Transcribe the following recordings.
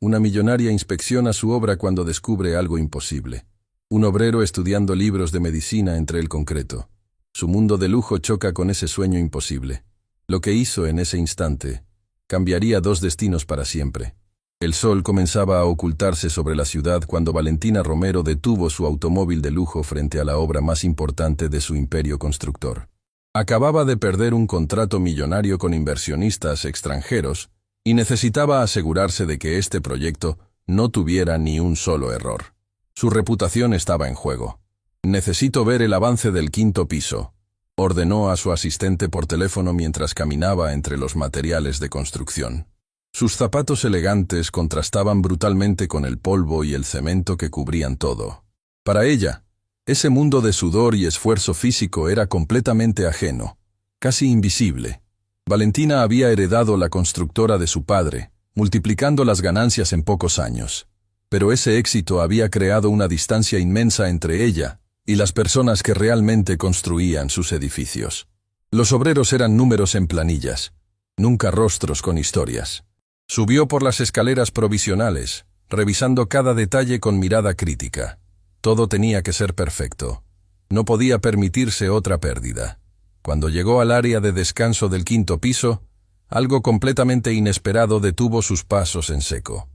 Una millonaria inspecciona su obra cuando descubre algo imposible. Un obrero estudiando libros de medicina entre el concreto. Su mundo de lujo choca con ese sueño imposible. Lo que hizo en ese instante cambiaría dos destinos para siempre. El sol comenzaba a ocultarse sobre la ciudad cuando Valentina Romero detuvo su automóvil de lujo frente a la obra más importante de su imperio constructor. Acababa de perder un contrato millonario con inversionistas extranjeros y necesitaba asegurarse de que este proyecto no tuviera ni un solo error. Su reputación estaba en juego. «Necesito ver el avance del 5º piso», ordenó a su asistente por teléfono mientras caminaba entre los materiales de construcción. Sus zapatos elegantes contrastaban brutalmente con el polvo y el cemento que cubrían todo. Para ella, ese mundo de sudor y esfuerzo físico era completamente ajeno, casi invisible. Valentina había heredado la constructora de su padre, multiplicando las ganancias en pocos años. Pero ese éxito había creado una distancia inmensa entre ella y las personas que realmente construían sus edificios. Los obreros eran números en planillas, nunca rostros con historias. Subió por las escaleras provisionales, revisando cada detalle con mirada crítica. Todo tenía que ser perfecto. No podía permitirse otra pérdida. Cuando llegó al área de descanso del 5º piso, algo completamente inesperado detuvo sus pasos en seco.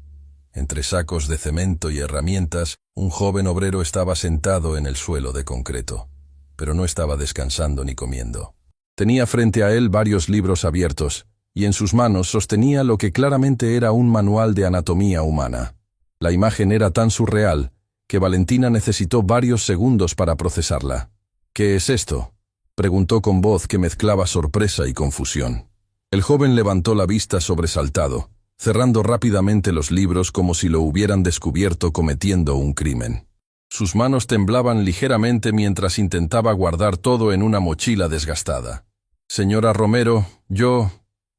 Entre sacos de cemento y herramientas, un joven obrero estaba sentado en el suelo de concreto, pero no estaba descansando ni comiendo. Tenía frente a él varios libros abiertos, y en sus manos sostenía lo que claramente era un manual de anatomía humana. La imagen era tan surreal que Valentina necesitó varios segundos para procesarla. «¿Qué es esto?», preguntó con voz que mezclaba sorpresa y confusión. El joven levantó la vista sobresaltado, cerrando rápidamente los libros como si lo hubieran descubierto cometiendo un crimen. Sus manos temblaban ligeramente mientras intentaba guardar todo en una mochila desgastada. «Señora Romero, yo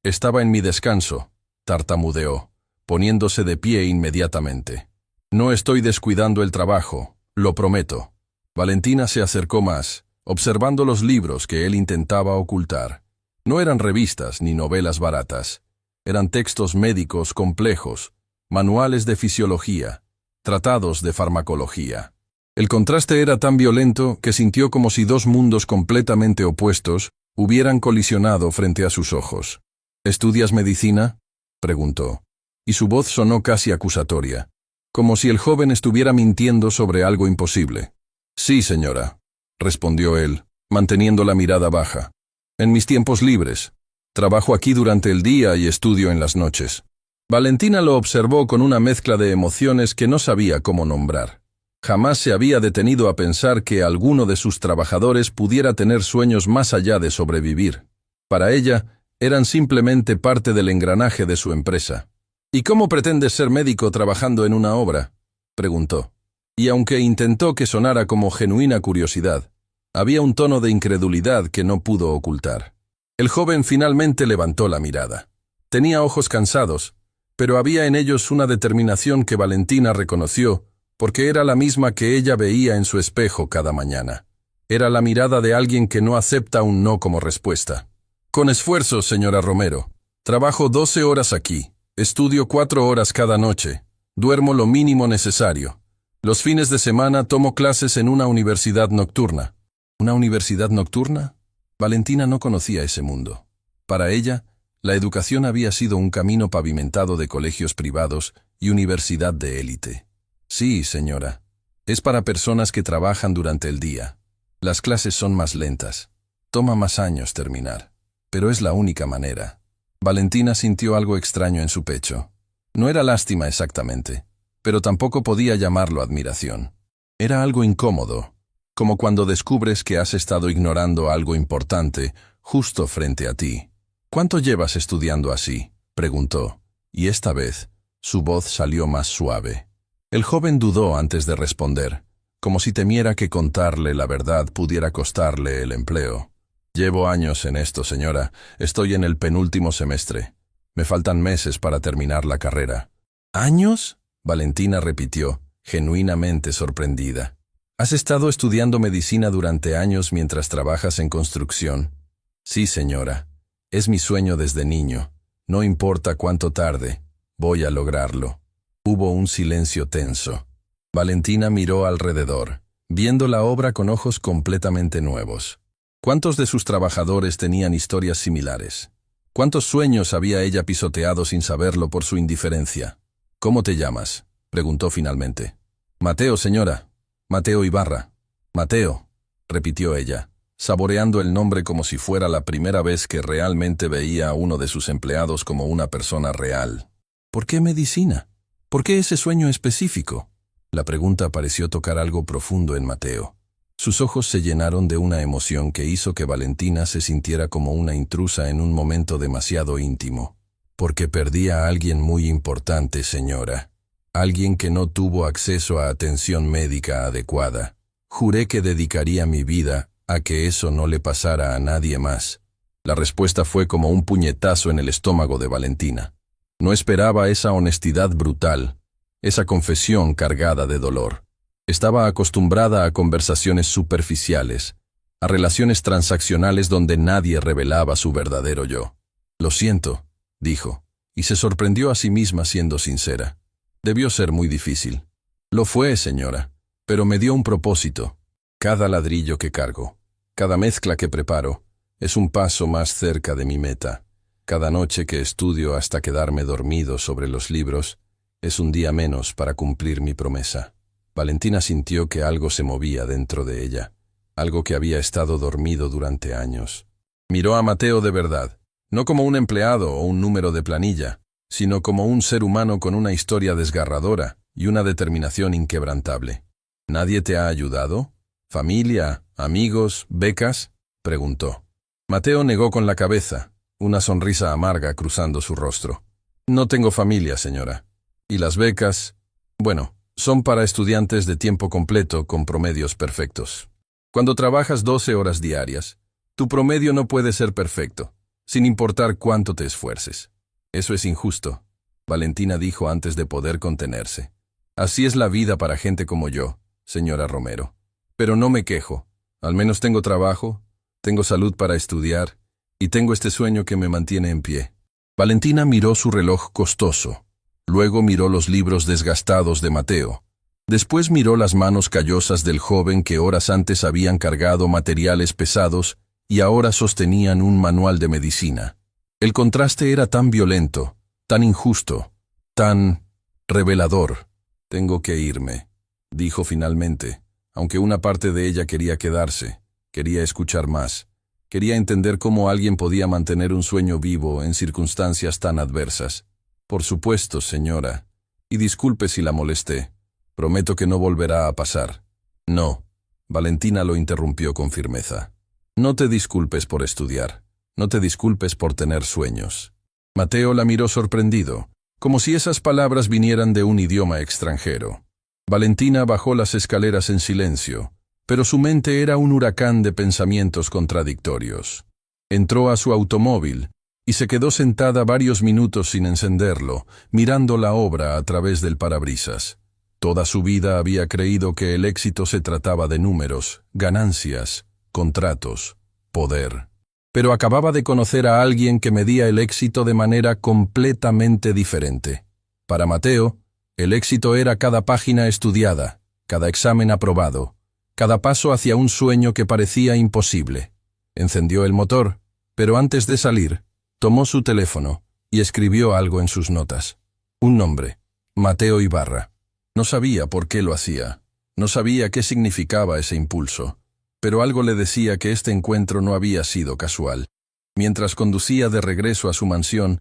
estaba en mi descanso», tartamudeó, poniéndose de pie inmediatamente. «No estoy descuidando el trabajo, lo prometo». Valentina se acercó más, observando los libros que él intentaba ocultar. No eran revistas ni novelas baratas. Eran textos médicos complejos, manuales de fisiología, tratados de farmacología. El contraste era tan violento que sintió como si dos mundos completamente opuestos hubieran colisionado frente a sus ojos. «¿Estudias medicina?», preguntó, y su voz sonó casi acusatoria, como si el joven estuviera mintiendo sobre algo imposible. «Sí, señora», respondió él, manteniendo la mirada baja. «En mis tiempos libres. Trabajo aquí durante el día y estudio en las noches». Valentina lo observó con una mezcla de emociones que no sabía cómo nombrar. Jamás se había detenido a pensar que alguno de sus trabajadores pudiera tener sueños más allá de sobrevivir. Para ella, eran simplemente parte del engranaje de su empresa. «¿Y cómo pretendes ser médico trabajando en una obra?», preguntó. Y aunque intentó que sonara como genuina curiosidad, había un tono de incredulidad que no pudo ocultar. El joven finalmente levantó la mirada. Tenía ojos cansados, pero había en ellos una determinación que Valentina reconoció porque era la misma que ella veía en su espejo cada mañana. Era la mirada de alguien que no acepta un no como respuesta. «Con esfuerzo, señora Romero. Trabajo 12 horas aquí. Estudio 4 horas cada noche. Duermo lo mínimo necesario. Los fines de semana tomo clases en una universidad nocturna». ¿Una universidad nocturna? Valentina no conocía ese mundo. Para ella, la educación había sido un camino pavimentado de colegios privados y universidad de élite. «Sí, señora. Es para personas que trabajan durante el día. Las clases son más lentas. Toma más años terminar. Pero es la única manera». Valentina sintió algo extraño en su pecho. No era lástima exactamente, pero tampoco podía llamarlo admiración. Era algo incómodo, como cuando descubres que has estado ignorando algo importante justo frente a ti. «¿Cuánto llevas estudiando así?», preguntó, y esta vez su voz salió más suave. El joven dudó antes de responder, como si temiera que contarle la verdad pudiera costarle el empleo. «Llevo años en esto, señora. Estoy en el penúltimo semestre. Me faltan meses para terminar la carrera». «¿Años?», Valentina repitió, genuinamente sorprendida. «¿Has estado estudiando medicina durante años mientras trabajas en construcción?». «Sí, señora. Es mi sueño desde niño. No importa cuánto tarde, voy a lograrlo». Hubo un silencio tenso. Valentina miró alrededor, viendo la obra con ojos completamente nuevos. ¿Cuántos de sus trabajadores tenían historias similares? ¿Cuántos sueños había ella pisoteado sin saberlo por su indiferencia? ¿Cómo te llamas?, preguntó finalmente. Mateo, señora. Mateo Ibarra. Mateo, repitió ella, saboreando el nombre como si fuera la primera vez que realmente veía a uno de sus empleados como una persona real. ¿Por qué medicina? ¿Por qué ese sueño específico? La pregunta pareció tocar algo profundo en Mateo. Sus ojos se llenaron de una emoción que hizo que Valentina se sintiera como una intrusa en un momento demasiado íntimo. Porque perdía a alguien muy importante, señora. Alguien que no tuvo acceso a atención médica adecuada. Juré que dedicaría mi vida a que eso no le pasara a nadie más. La respuesta fue como un puñetazo en el estómago de Valentina. No esperaba esa honestidad brutal, esa confesión cargada de dolor. Estaba acostumbrada a conversaciones superficiales, a relaciones transaccionales donde nadie revelaba su verdadero yo. Lo siento, dijo, y se sorprendió a sí misma siendo sincera. Debió ser muy difícil. Lo fue, señora, pero me dio un propósito. Cada ladrillo que cargo, cada mezcla que preparo, es un paso más cerca de mi meta. Cada noche que estudio hasta quedarme dormido sobre los libros, es un día menos para cumplir mi promesa. Valentina sintió que algo se movía dentro de ella, algo que había estado dormido durante años. Miró a Mateo de verdad, no como un empleado o un número de planilla, sino como un ser humano con una historia desgarradora y una determinación inquebrantable. ¿Nadie te ha ayudado? ¿Familia? ¿Amigos? ¿Becas?, preguntó. Mateo negó con la cabeza, una sonrisa amarga cruzando su rostro. No tengo familia, señora. ¿Y las becas? Bueno, son para estudiantes de tiempo completo con promedios perfectos. Cuando trabajas 12 horas diarias, tu promedio no puede ser perfecto, sin importar cuánto te esfuerces. Eso es injusto, Valentina dijo antes de poder contenerse. Así es la vida para gente como yo, señora Romero. Pero no me quejo. Al menos tengo trabajo, tengo salud para estudiar, y tengo este sueño que me mantiene en pie. Valentina miró su reloj costoso. Luego miró los libros desgastados de Mateo. Después miró las manos callosas del joven que horas antes habían cargado materiales pesados y ahora sostenían un manual de medicina. El contraste era tan violento, tan injusto, tan revelador. Tengo que irme, dijo finalmente, aunque una parte de ella quería quedarse, quería escuchar más. Quería entender cómo alguien podía mantener un sueño vivo en circunstancias tan adversas. Por supuesto, señora. Y disculpe si la molesté. Prometo que no volverá a pasar. No. Valentina lo interrumpió con firmeza. No te disculpes por estudiar. No te disculpes por tener sueños. Mateo la miró sorprendido, como si esas palabras vinieran de un idioma extranjero. Valentina bajó las escaleras en silencio, pero su mente era un huracán de pensamientos contradictorios. Entró a su automóvil y se quedó sentada varios minutos sin encenderlo, mirando la obra a través del parabrisas. Toda su vida había creído que el éxito se trataba de números, ganancias, contratos, poder. Pero acababa de conocer a alguien que medía el éxito de manera completamente diferente. Para Mateo, el éxito era cada página estudiada, cada examen aprobado, cada paso hacia un sueño que parecía imposible. Encendió el motor, pero antes de salir, tomó su teléfono y escribió algo en sus notas. Un nombre, Mateo Ibarra. No sabía por qué lo hacía, no sabía qué significaba ese impulso, pero algo le decía que este encuentro no había sido casual. Mientras conducía de regreso a su mansión,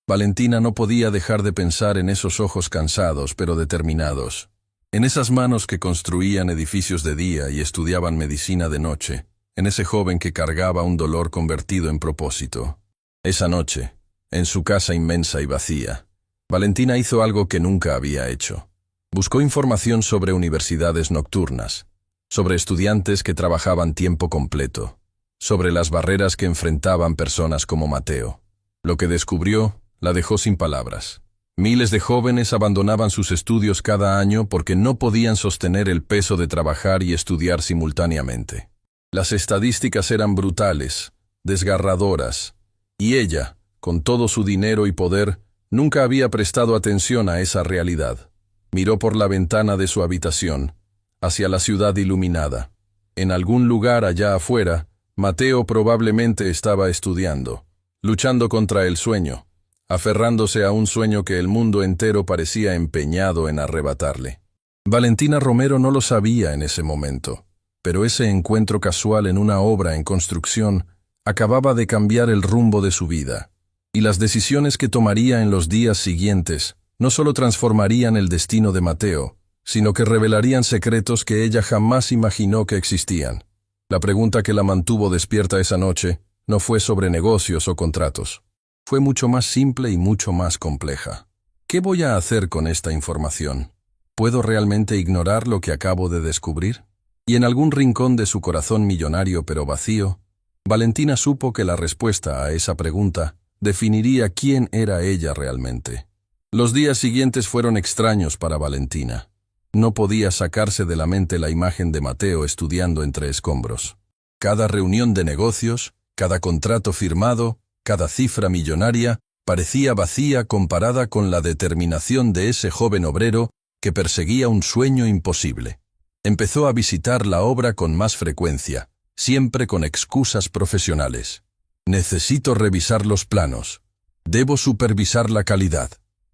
Valentina no podía dejar de pensar en esos ojos cansados pero determinados, en esas manos que construían edificios de día y estudiaban medicina de noche, en ese joven que cargaba un dolor convertido en propósito. Esa noche, en su casa inmensa y vacía, Valentina hizo algo que nunca había hecho. Buscó información sobre universidades nocturnas, sobre estudiantes que trabajaban tiempo completo, sobre las barreras que enfrentaban personas como Mateo. Lo que descubrió la dejó sin palabras. Miles de jóvenes abandonaban sus estudios cada año porque no podían sostener el peso de trabajar y estudiar simultáneamente. Las estadísticas eran brutales, desgarradoras, y ella, con todo su dinero y poder, nunca había prestado atención a esa realidad. Miró por la ventana de su habitación, hacia la ciudad iluminada. En algún lugar allá afuera, Mateo probablemente estaba estudiando, luchando contra el sueño, aferrándose a un sueño que el mundo entero parecía empeñado en arrebatarle. Valentina Romero no lo sabía en ese momento, pero ese encuentro casual en una obra en construcción acababa de cambiar el rumbo de su vida, y las decisiones que tomaría en los días siguientes no solo transformarían el destino de Mateo, sino que revelarían secretos que ella jamás imaginó que existían. La pregunta que la mantuvo despierta esa noche no fue sobre negocios o contratos. Fue mucho más simple y mucho más compleja. ¿Qué voy a hacer con esta información? ¿Puedo realmente ignorar lo que acabo de descubrir? Y en algún rincón de su corazón millonario pero vacío, Valentina supo que la respuesta a esa pregunta definiría quién era ella realmente. Los días siguientes fueron extraños para Valentina. No podía sacarse de la mente la imagen de Mateo estudiando entre escombros. Cada reunión de negocios, cada contrato firmado, cada cifra millonaria, parecía vacía comparada con la determinación de ese joven obrero que perseguía un sueño imposible. Empezó a visitar la obra con más frecuencia, siempre con excusas profesionales. Necesito revisar los planos. Debo supervisar la calidad.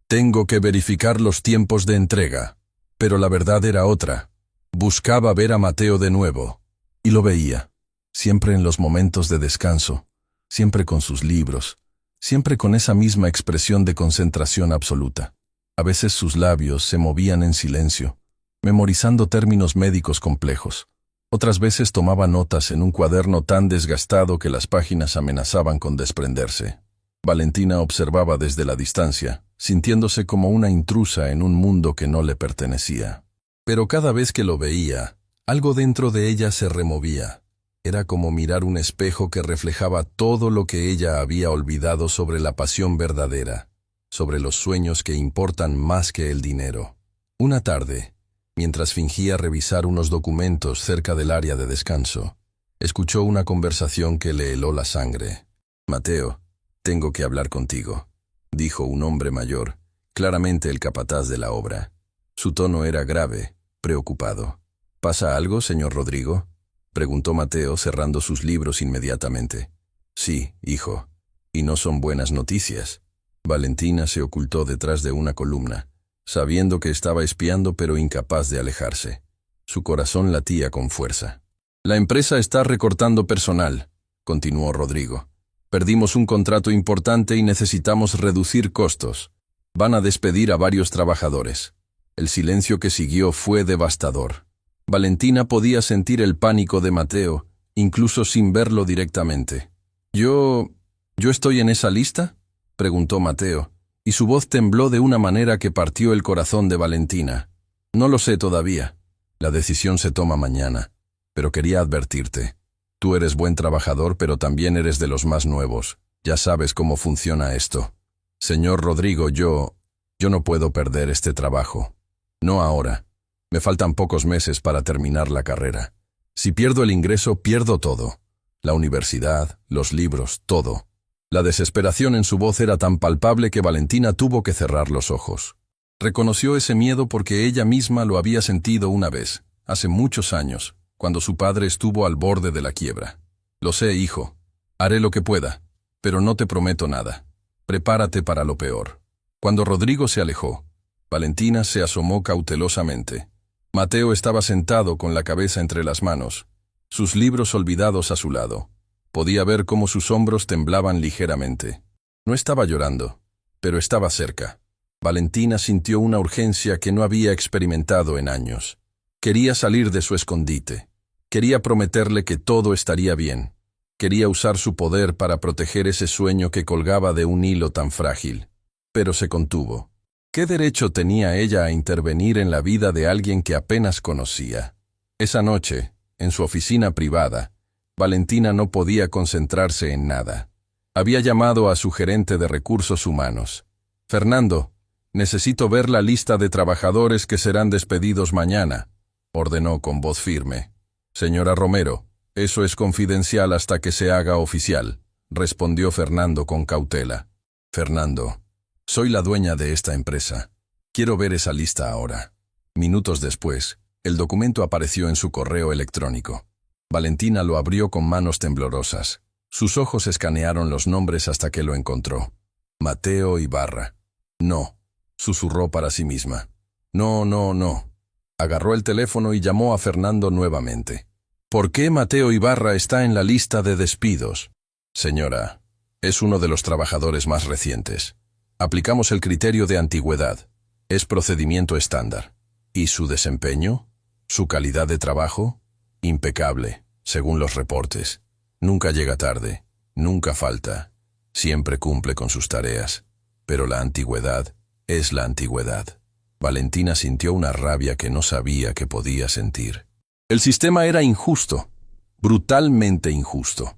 Tengo que verificar los tiempos de entrega. Pero la verdad era otra. Buscaba ver a Mateo de nuevo. Y lo veía. Siempre en los momentos de descanso. Siempre con sus libros. Siempre con esa misma expresión de concentración absoluta. A veces sus labios se movían en silencio, memorizando términos médicos complejos. Otras veces tomaba notas en un cuaderno tan desgastado que las páginas amenazaban con desprenderse. Valentina observaba desde la distancia, sintiéndose como una intrusa en un mundo que no le pertenecía. Pero cada vez que lo veía, algo dentro de ella se removía. Era como mirar un espejo que reflejaba todo lo que ella había olvidado sobre la pasión verdadera, sobre los sueños que importan más que el dinero. Una tarde, mientras fingía revisar unos documentos cerca del área de descanso, escuchó una conversación que le heló la sangre. «Mateo, tengo que hablar contigo», dijo un hombre mayor, claramente el capataz de la obra. Su tono era grave, preocupado. «¿Pasa algo, señor Rodrigo?», preguntó Mateo cerrando sus libros inmediatamente. «Sí, hijo, y no son buenas noticias». Valentina se ocultó detrás de una columna, sabiendo que estaba espiando pero incapaz de alejarse. Su corazón latía con fuerza. «La empresa está recortando personal», continuó Rodrigo. «Perdimos un contrato importante y necesitamos reducir costos. Van a despedir a varios trabajadores». El silencio que siguió fue devastador. Valentina podía sentir el pánico de Mateo, incluso sin verlo directamente. ¿Yo estoy en esa lista?», preguntó Mateo, y su voz tembló de una manera que partió el corazón de Valentina. «No lo sé todavía. La decisión se toma mañana. Pero quería advertirte. Tú eres buen trabajador, pero también eres de los más nuevos. Ya sabes cómo funciona esto. Señor Rodrigo, yo no puedo perder este trabajo. No ahora. Me faltan pocos meses para terminar la carrera. Si pierdo el ingreso, pierdo todo. La universidad, los libros, todo». La desesperación en su voz era tan palpable que Valentina tuvo que cerrar los ojos. Reconoció ese miedo porque ella misma lo había sentido una vez, hace muchos años, cuando su padre estuvo al borde de la quiebra. «Lo sé, hijo. Haré lo que pueda, pero no te prometo nada. Prepárate para lo peor». Cuando Rodrigo se alejó, Valentina se asomó cautelosamente. Mateo estaba sentado con la cabeza entre las manos, sus libros olvidados a su lado. Podía ver cómo sus hombros temblaban ligeramente. No estaba llorando, pero estaba cerca. Valentina sintió una urgencia que no había experimentado en años. Quería salir de su escondite. Quería prometerle que todo estaría bien. Quería usar su poder para proteger ese sueño que colgaba de un hilo tan frágil. Pero se contuvo. ¿Qué derecho tenía ella a intervenir en la vida de alguien que apenas conocía? Esa noche, en su oficina privada, Valentina no podía concentrarse en nada. Había llamado a su gerente de recursos humanos. «Fernando, necesito ver la lista de trabajadores que serán despedidos mañana», ordenó con voz firme. «Señora Romero, eso es confidencial hasta que se haga oficial», respondió Fernando con cautela. «Fernando, soy la dueña de esta empresa. Quiero ver esa lista ahora. Minutos después, el documento apareció en su correo electrónico. Valentina lo abrió con manos temblorosas. Sus ojos escanearon los nombres hasta que lo encontró. Mateo Ibarra. No, susurró para sí misma. No, no, no. Agarró el teléfono y llamó a Fernando nuevamente. ¿Por qué Mateo Ibarra está en la lista de despidos? Señora, es uno de los trabajadores más recientes. Aplicamos el criterio de antigüedad. Es procedimiento estándar. ¿Y su desempeño? ¿Su calidad de trabajo? Impecable, según los reportes. Nunca llega tarde, nunca falta. Siempre cumple con sus tareas. Pero la antigüedad es la antigüedad. Valentina sintió una rabia que no sabía que podía sentir. El sistema era injusto, brutalmente injusto.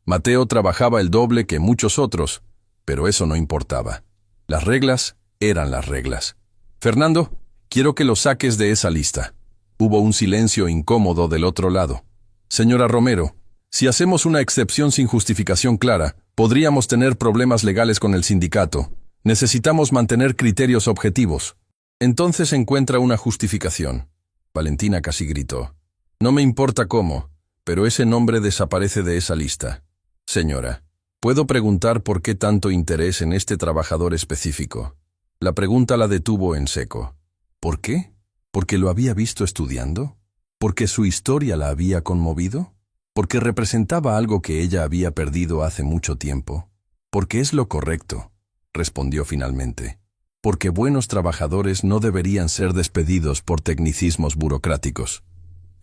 Mateo trabajaba el doble que muchos otros, pero eso no importaba. Las reglas eran las reglas. Fernando, quiero que lo saques de esa lista. Hubo un silencio incómodo del otro lado. Señora Romero, si hacemos una excepción sin justificación clara, podríamos tener problemas legales con el sindicato. Necesitamos mantener criterios objetivos. Entonces encuentra una justificación. Valentina casi gritó. No me importa cómo, pero ese nombre desaparece de esa lista. Señora, ¿puedo preguntar por qué tanto interés en este trabajador específico? La pregunta la detuvo en seco. ¿Por qué? ¿Porque lo había visto estudiando? ¿Porque su historia la había conmovido? ¿Porque representaba algo que ella había perdido hace mucho tiempo? Porque es lo correcto, respondió finalmente. Porque buenos trabajadores no deberían ser despedidos por tecnicismos burocráticos.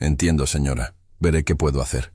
Entiendo, señora. Veré qué puedo hacer.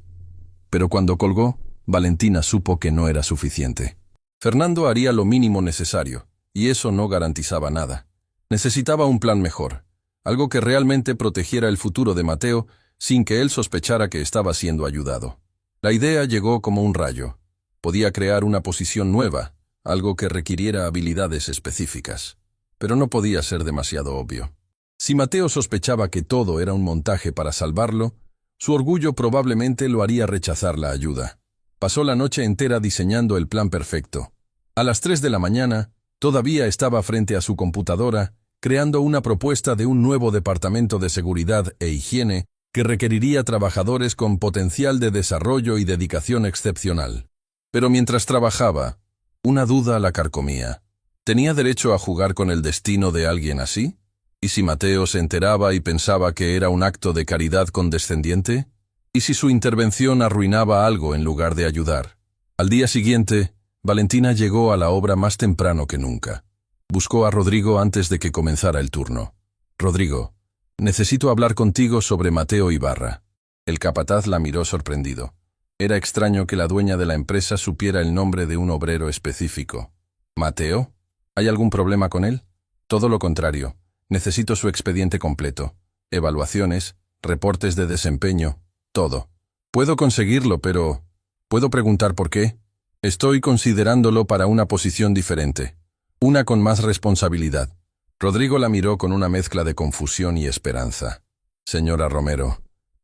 Pero cuando colgó, Valentina supo que no era suficiente. Fernando haría lo mínimo necesario, y eso no garantizaba nada. Necesitaba un plan mejor, algo que realmente protegiera el futuro de Mateo sin que él sospechara que estaba siendo ayudado. La idea llegó como un rayo. Podía crear una posición nueva, algo que requiriera habilidades específicas. Pero no podía ser demasiado obvio. Si Mateo sospechaba que todo era un montaje para salvarlo, su orgullo probablemente lo haría rechazar la ayuda. Pasó la noche entera diseñando el plan perfecto. A las 3 de la mañana, todavía estaba frente a su computadora, creando una propuesta de un nuevo departamento de seguridad e higiene que requeriría trabajadores con potencial de desarrollo y dedicación excepcional. Pero mientras trabajaba, una duda la carcomía. ¿Tenía derecho a jugar con el destino de alguien así? ¿Y si Mateo se enteraba y pensaba que era un acto de caridad condescendiente? ¿Y si su intervención arruinaba algo en lugar de ayudar? Al día siguiente, Valentina llegó a la obra más temprano que nunca. Buscó a Rodrigo antes de que comenzara el turno. Rodrigo, necesito hablar contigo sobre Mateo Ibarra. El capataz la miró sorprendido. Era extraño que la dueña de la empresa supiera el nombre de un obrero específico. ¿Mateo? ¿Hay algún problema con él? Todo lo contrario. Necesito su expediente completo. Evaluaciones, reportes de desempeño, todo. Puedo conseguirlo, pero... ¿puedo preguntar por qué? Estoy considerándolo para una posición diferente. Una con más responsabilidad. Rodrigo la miró con una mezcla de confusión y esperanza. Señora Romero,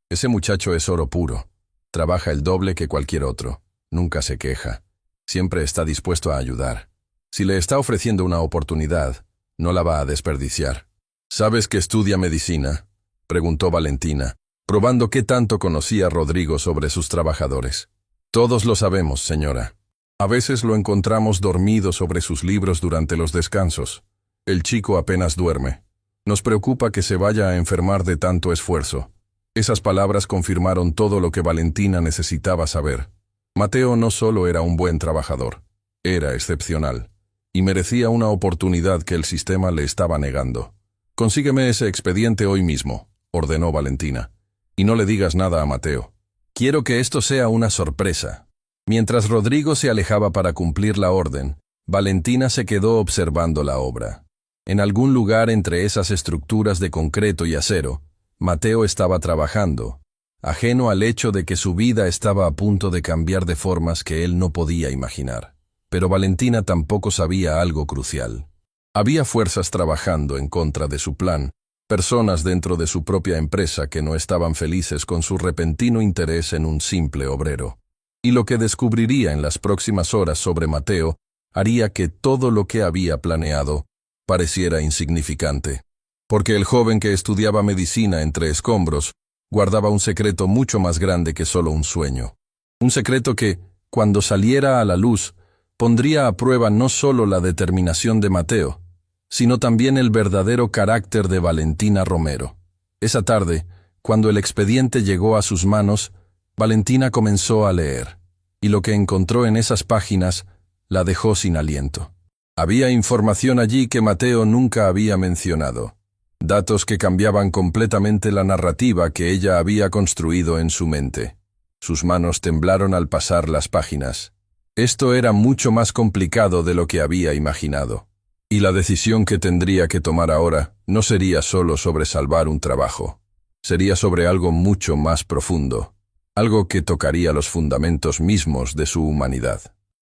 ese muchacho es oro puro. Trabaja el doble que cualquier otro. Nunca se queja. Siempre está dispuesto a ayudar. Si le está ofreciendo una oportunidad, no la va a desperdiciar. ¿Sabes que estudia medicina?, preguntó Valentina, probando qué tanto conocía Rodrigo sobre sus trabajadores. Todos lo sabemos, señora. A veces lo encontramos dormido sobre sus libros durante los descansos. El chico apenas duerme. Nos preocupa que se vaya a enfermar de tanto esfuerzo. Esas palabras confirmaron todo lo que Valentina necesitaba saber. Mateo no solo era un buen trabajador, era excepcional, y merecía una oportunidad que el sistema le estaba negando. «Consígueme ese expediente hoy mismo», ordenó Valentina, «y no le digas nada a Mateo. Quiero que esto sea una sorpresa». Mientras Rodrigo se alejaba para cumplir la orden, Valentina se quedó observando la obra. En algún lugar entre esas estructuras de concreto y acero, Mateo estaba trabajando, ajeno al hecho de que su vida estaba a punto de cambiar de formas que él no podía imaginar. Pero Valentina tampoco sabía algo crucial. Había fuerzas trabajando en contra de su plan, personas dentro de su propia empresa que no estaban felices con su repentino interés en un simple obrero. Y lo que descubriría en las próximas horas sobre Mateo haría que todo lo que había planeado pareciera insignificante. Porque el joven que estudiaba medicina entre escombros guardaba un secreto mucho más grande que solo un sueño. Un secreto que, cuando saliera a la luz, pondría a prueba no solo la determinación de Mateo, sino también el verdadero carácter de Valentina Romero. Esa tarde, cuando el expediente llegó a sus manos, Valentina comenzó a leer, y lo que encontró en esas páginas la dejó sin aliento. Había información allí que Mateo nunca había mencionado, datos que cambiaban completamente la narrativa que ella había construido en su mente. Sus manos temblaron al pasar las páginas. Esto era mucho más complicado de lo que había imaginado. Y la decisión que tendría que tomar ahora no sería solo sobre salvar un trabajo. Sería sobre algo mucho más profundo. Algo que tocaría los fundamentos mismos de su humanidad.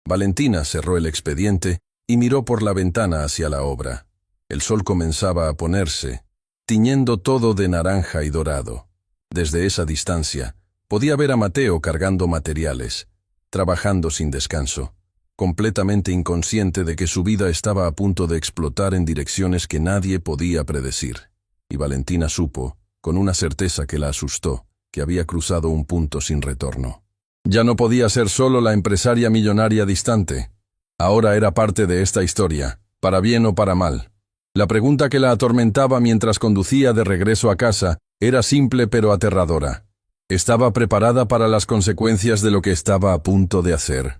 Valentina cerró el expediente y miró por la ventana hacia la obra. El sol comenzaba a ponerse, tiñendo todo de naranja y dorado. Desde esa distancia, podía ver a Mateo cargando materiales, trabajando sin descanso, completamente inconsciente de que su vida estaba a punto de explotar en direcciones que nadie podía predecir. Y Valentina supo, con una certeza que la asustó, que había cruzado un punto sin retorno. Ya no podía ser solo la empresaria millonaria distante. Ahora era parte de esta historia, para bien o para mal. La pregunta que la atormentaba mientras conducía de regreso a casa era simple pero aterradora. ¿Estaba preparada para las consecuencias de lo que estaba a punto de hacer?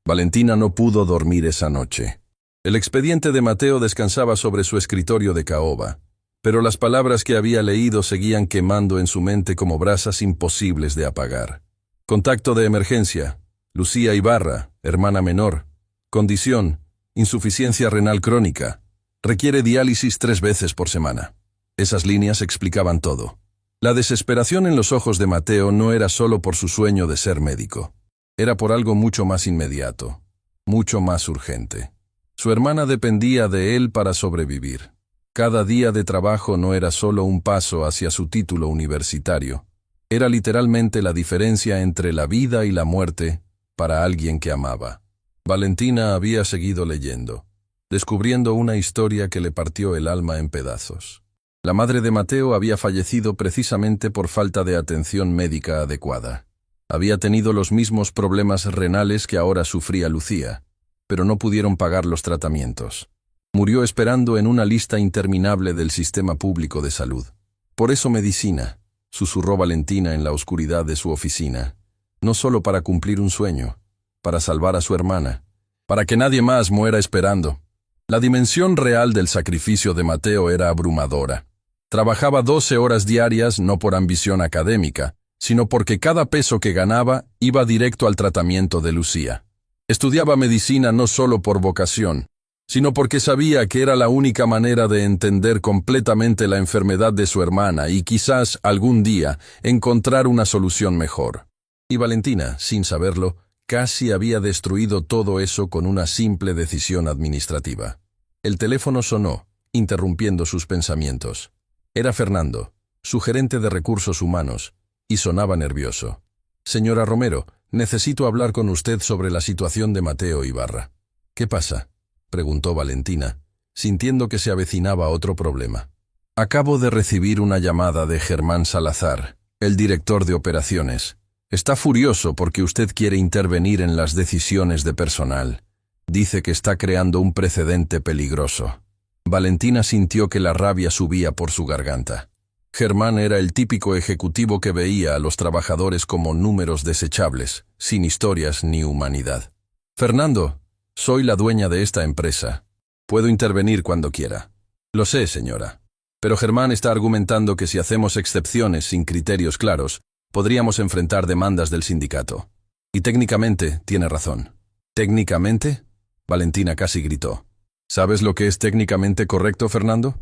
Valentina no pudo dormir esa noche. El expediente de Mateo descansaba sobre su escritorio de caoba, pero las palabras que había leído seguían quemando en su mente como brasas imposibles de apagar. Contacto de emergencia. Lucía Ibarra, hermana menor. Condición: insuficiencia renal crónica. Requiere diálisis 3 veces por semana. Esas líneas explicaban todo. La desesperación en los ojos de Mateo no era solo por su sueño de ser médico. Era por algo mucho más inmediato, mucho más urgente. Su hermana dependía de él para sobrevivir. Cada día de trabajo no era solo un paso hacia su título universitario. Era literalmente la diferencia entre la vida y la muerte para alguien que amaba. Valentina había seguido leyendo, descubriendo una historia que le partió el alma en pedazos. La madre de Mateo había fallecido precisamente por falta de atención médica adecuada. Había tenido los mismos problemas renales que ahora sufría Lucía, pero no pudieron pagar los tratamientos. Murió esperando en una lista interminable del sistema público de salud. Por eso medicina, susurró Valentina en la oscuridad de su oficina, no solo para cumplir un sueño, para salvar a su hermana, para que nadie más muera esperando. La dimensión real del sacrificio de Mateo era abrumadora. Trabajaba 12 horas diarias no por ambición académica, sino porque cada peso que ganaba iba directo al tratamiento de Lucía. Estudiaba medicina no solo por vocación, sino porque sabía que era la única manera de entender completamente la enfermedad de su hermana y quizás algún día encontrar una solución mejor. Y Valentina, sin saberlo, casi había destruido todo eso con una simple decisión administrativa. El teléfono sonó, interrumpiendo sus pensamientos. Era Fernando, su gerente de recursos humanos, y sonaba nervioso. «Señora Romero, necesito hablar con usted sobre la situación de Mateo Ibarra». «¿Qué pasa?», preguntó Valentina, sintiendo que se avecinaba otro problema. «Acabo de recibir una llamada de Germán Salazar, el director de operaciones. Está furioso porque usted quiere intervenir en las decisiones de personal. Dice que está creando un precedente peligroso». Valentina sintió que la rabia subía por su garganta. Germán era el típico ejecutivo que veía a los trabajadores como números desechables, sin historias ni humanidad. «Fernando, soy la dueña de esta empresa. Puedo intervenir cuando quiera». «Lo sé, señora. Pero Germán está argumentando que si hacemos excepciones sin criterios claros, podríamos enfrentar demandas del sindicato. Y técnicamente tiene razón». «¿Técnicamente?», Valentina casi gritó. «¿Sabes lo que es técnicamente correcto, Fernando?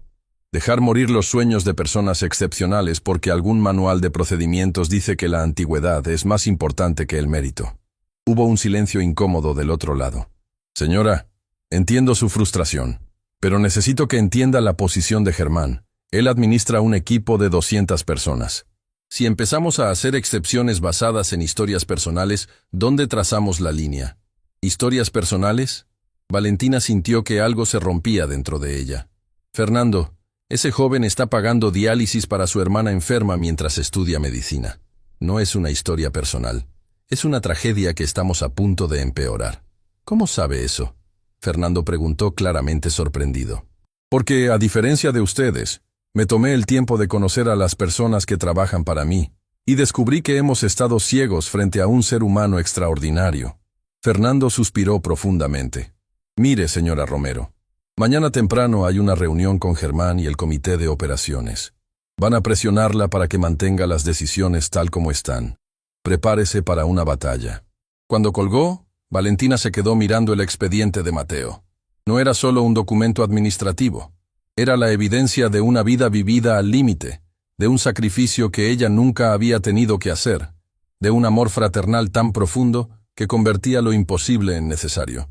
Dejar morir los sueños de personas excepcionales porque algún manual de procedimientos dice que la antigüedad es más importante que el mérito». Hubo un silencio incómodo del otro lado. «Señora, entiendo su frustración, pero necesito que entienda la posición de Germán. Él administra un equipo de 200 personas. Si empezamos a hacer excepciones basadas en historias personales, ¿dónde trazamos la línea? ¿Historias personales?». Valentina sintió que algo se rompía dentro de ella. Fernando, ese joven está pagando diálisis para su hermana enferma mientras estudia medicina. No es una historia personal. Es una tragedia que estamos a punto de empeorar. ¿Cómo sabe eso? Fernando preguntó claramente sorprendido. Porque, a diferencia de ustedes, me tomé el tiempo de conocer a las personas que trabajan para mí, y descubrí que hemos estado ciegos frente a un ser humano extraordinario. Fernando suspiró profundamente. Mire, señora Romero. Mañana temprano hay una reunión con Germán y el comité de operaciones. Van a presionarla para que mantenga las decisiones tal como están. Prepárese para una batalla. Cuando colgó, Valentina se quedó mirando el expediente de Mateo. No era solo un documento administrativo. Era la evidencia de una vida vivida al límite, de un sacrificio que ella nunca había tenido que hacer, de un amor fraternal tan profundo que convertía lo imposible en necesario.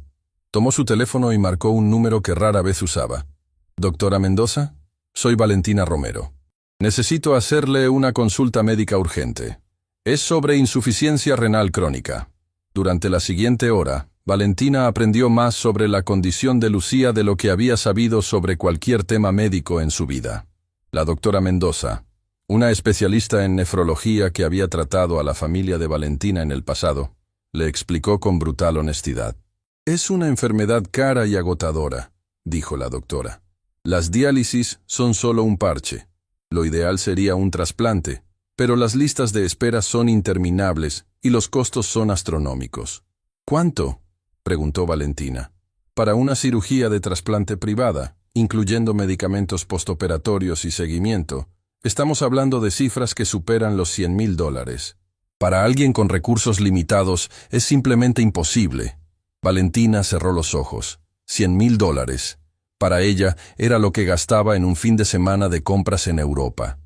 Tomó su teléfono y marcó un número que rara vez usaba. «Doctora Mendoza, soy Valentina Romero. Necesito hacerle una consulta médica urgente. Es sobre insuficiencia renal crónica». Durante la siguiente hora, Valentina aprendió más sobre la condición de Lucía de lo que había sabido sobre cualquier tema médico en su vida. La doctora Mendoza, una especialista en nefrología que había tratado a la familia de Valentina en el pasado, le explicó con brutal honestidad. «Es una enfermedad cara y agotadora», dijo la doctora. «Las diálisis son solo un parche. Lo ideal sería un trasplante, pero las listas de espera son interminables y los costos son astronómicos». «¿Cuánto?», preguntó Valentina. «Para una cirugía de trasplante privada, incluyendo medicamentos postoperatorios y seguimiento, estamos hablando de cifras que superan los $100,000. Para alguien con recursos limitados es simplemente imposible». Valentina cerró los ojos. $100,000. Para ella era lo que gastaba en un fin de semana de compras en Europa.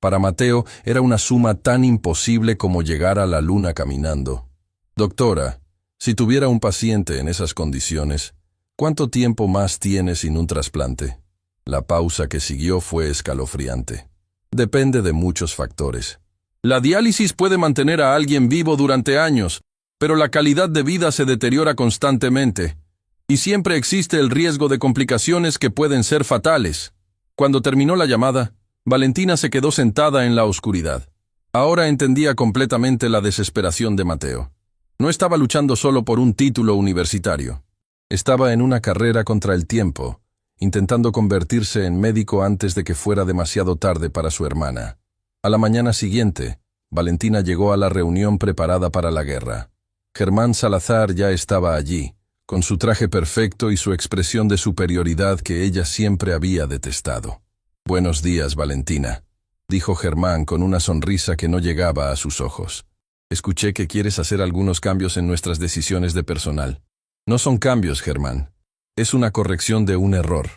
Para Mateo era una suma tan imposible como llegar a la luna caminando. «Doctora, si tuviera un paciente en esas condiciones, ¿cuánto tiempo más tiene sin un trasplante?». La pausa que siguió fue escalofriante. «Depende de muchos factores. La diálisis puede mantener a alguien vivo durante años, pero la calidad de vida se deteriora constantemente, y siempre existe el riesgo de complicaciones que pueden ser fatales». Cuando terminó la llamada, Valentina se quedó sentada en la oscuridad. Ahora entendía completamente la desesperación de Mateo. No estaba luchando solo por un título universitario. Estaba en una carrera contra el tiempo, intentando convertirse en médico antes de que fuera demasiado tarde para su hermana. A la mañana siguiente, Valentina llegó a la reunión preparada para la guerra. Germán Salazar ya estaba allí, con su traje perfecto y su expresión de superioridad que ella siempre había detestado. «Buenos días, Valentina», dijo Germán con una sonrisa que no llegaba a sus ojos. «Escuché que quieres hacer algunos cambios en nuestras decisiones de personal». «No son cambios, Germán. Es una corrección de un error»,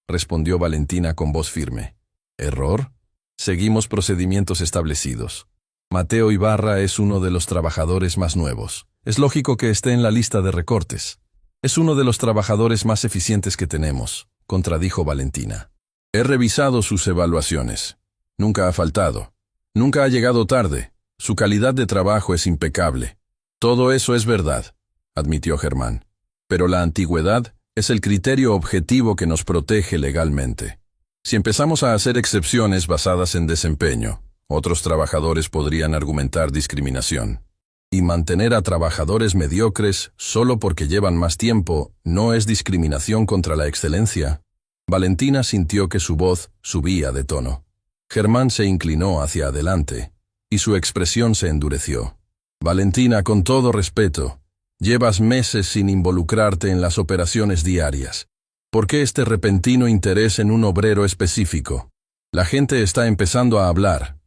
respondió Valentina con voz firme. «¿Error?» «Seguimos procedimientos establecidos. Mateo Ibarra es uno de los trabajadores más nuevos. Es lógico que esté en la lista de recortes. Es uno de los trabajadores más eficientes que tenemos», contradijo Valentina. «He revisado sus evaluaciones. Nunca ha faltado. Nunca ha llegado tarde. Su calidad de trabajo es impecable». «Todo eso es verdad», admitió Germán. «Pero la antigüedad es el criterio objetivo que nos protege legalmente. Si empezamos a hacer excepciones basadas en desempeño, otros trabajadores podrían argumentar discriminación. Y mantener a trabajadores mediocres solo porque llevan más tiempo no es discriminación contra la excelencia». Valentina sintió que su voz subía de tono. Germán se inclinó hacia adelante, y su expresión se endureció. «Valentina, con todo respeto, llevas meses sin involucrarte en las operaciones diarias. ¿Por qué este repentino interés en un obrero específico? La gente está empezando a hablar».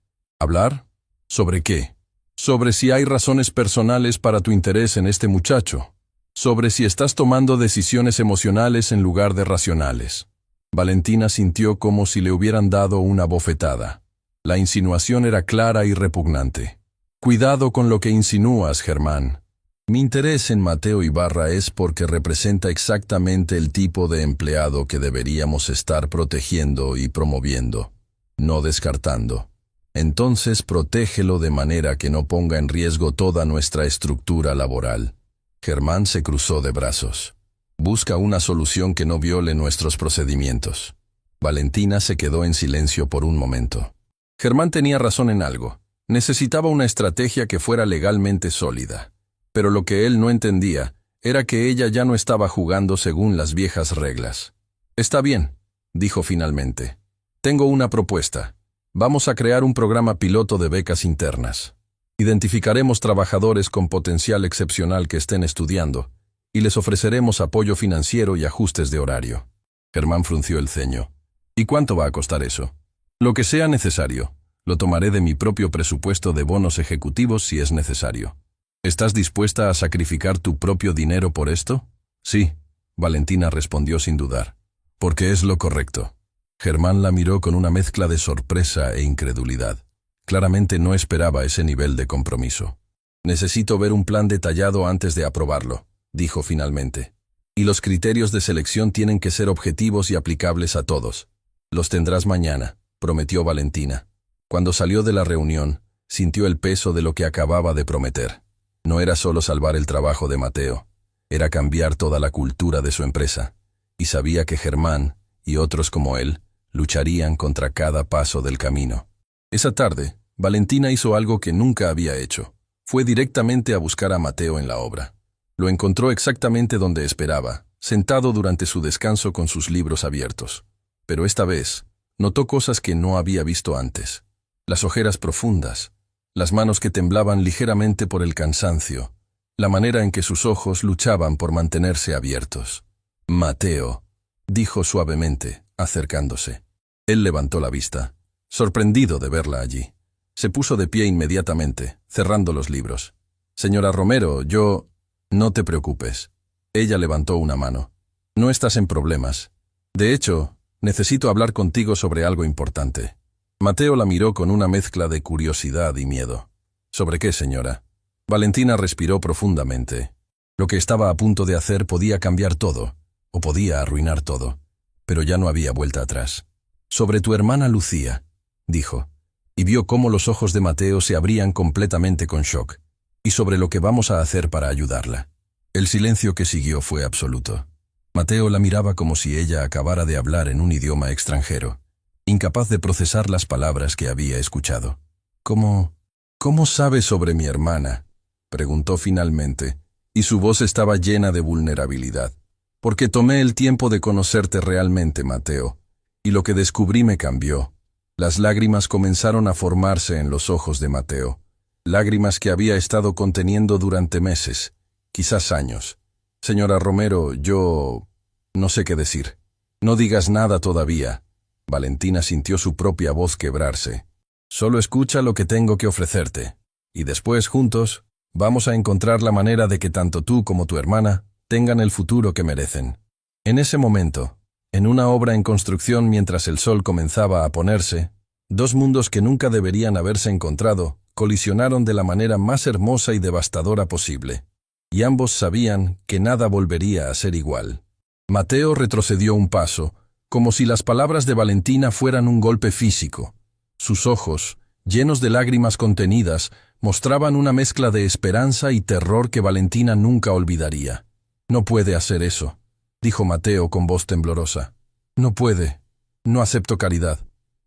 «¿Hablar? ¿Sobre qué?» «Sobre si hay razones personales para tu interés en este muchacho. Sobre si estás tomando decisiones emocionales en lugar de racionales». Valentina sintió como si le hubieran dado una bofetada. La insinuación era clara y repugnante. «Cuidado con lo que insinúas, Germán. Mi interés en Mateo Ibarra es porque representa exactamente el tipo de empleado que deberíamos estar protegiendo y promoviendo, no descartando. Entonces protégelo de manera que no ponga en riesgo toda nuestra estructura laboral». Germán se cruzó de brazos. «Busca una solución que no viole nuestros procedimientos». Valentina se quedó en silencio por un momento. Germán tenía razón en algo. Necesitaba una estrategia que fuera legalmente sólida. Pero lo que él no entendía era que ella ya no estaba jugando según las viejas reglas. «Está bien», dijo finalmente. «Tengo una propuesta. Vamos a crear un programa piloto de becas internas. Identificaremos trabajadores con potencial excepcional que estén estudiando y les ofreceremos apoyo financiero y ajustes de horario». Germán frunció el ceño. «¿Y cuánto va a costar eso?» «Lo que sea necesario. Lo tomaré de mi propio presupuesto de bonos ejecutivos si es necesario». «¿Estás dispuesta a sacrificar tu propio dinero por esto?» «Sí», Valentina respondió sin dudar. «Porque es lo correcto». Germán la miró con una mezcla de sorpresa e incredulidad. Claramente no esperaba ese nivel de compromiso. «Necesito ver un plan detallado antes de aprobarlo», dijo finalmente. «Y los criterios de selección tienen que ser objetivos y aplicables a todos». «Los tendrás mañana», prometió Valentina. Cuando salió de la reunión, sintió el peso de lo que acababa de prometer. No era solo salvar el trabajo de Mateo, era cambiar toda la cultura de su empresa, y sabía que Germán, y otros como él, lucharían contra cada paso del camino. Esa tarde, Valentina hizo algo que nunca había hecho. Fue directamente a buscar a Mateo en la obra. Lo encontró exactamente donde esperaba, sentado durante su descanso con sus libros abiertos. Pero esta vez, notó cosas que no había visto antes. Las ojeras profundas, las manos que temblaban ligeramente por el cansancio, la manera en que sus ojos luchaban por mantenerse abiertos. «Mateo», dijo suavemente, acercándose. Él levantó la vista, sorprendido de verla allí. Se puso de pie inmediatamente, cerrando los libros. «Señora Romero, yo...» «No te preocupes». Ella levantó una mano. «No estás en problemas. De hecho, necesito hablar contigo sobre algo importante». Mateo la miró con una mezcla de curiosidad y miedo. «¿Sobre qué, señora?» Valentina respiró profundamente. Lo que estaba a punto de hacer podía cambiar todo, o podía arruinar todo, pero ya no había vuelta atrás. «Sobre tu hermana Lucía», dijo, y vio cómo los ojos de Mateo se abrían completamente con shock, «y sobre lo que vamos a hacer para ayudarla». El silencio que siguió fue absoluto. Mateo la miraba como si ella acabara de hablar en un idioma extranjero, incapaz de procesar las palabras que había escuchado. «¿Cómo sabes sobre mi hermana?», preguntó finalmente, y su voz estaba llena de vulnerabilidad. «Porque tomé el tiempo de conocerte realmente, Mateo, y lo que descubrí me cambió». Las lágrimas comenzaron a formarse en los ojos de Mateo, lágrimas que había estado conteniendo durante meses, quizás años. «Señora Romero, yo... no sé qué decir». «No digas nada todavía». Valentina sintió su propia voz quebrarse. «Solo escucha lo que tengo que ofrecerte, y después, juntos, vamos a encontrar la manera de que tanto tú como tu hermana tengan el futuro que merecen». En ese momento, en una obra en construcción mientras el sol comenzaba a ponerse, dos mundos que nunca deberían haberse encontrado colisionaron de la manera más hermosa y devastadora posible, y ambos sabían que nada volvería a ser igual. Mateo retrocedió un paso, como si las palabras de Valentina fueran un golpe físico. Sus ojos, llenos de lágrimas contenidas, mostraban una mezcla de esperanza y terror que Valentina nunca olvidaría. «No puede hacer eso», dijo Mateo con voz temblorosa. «No puede. No acepto caridad.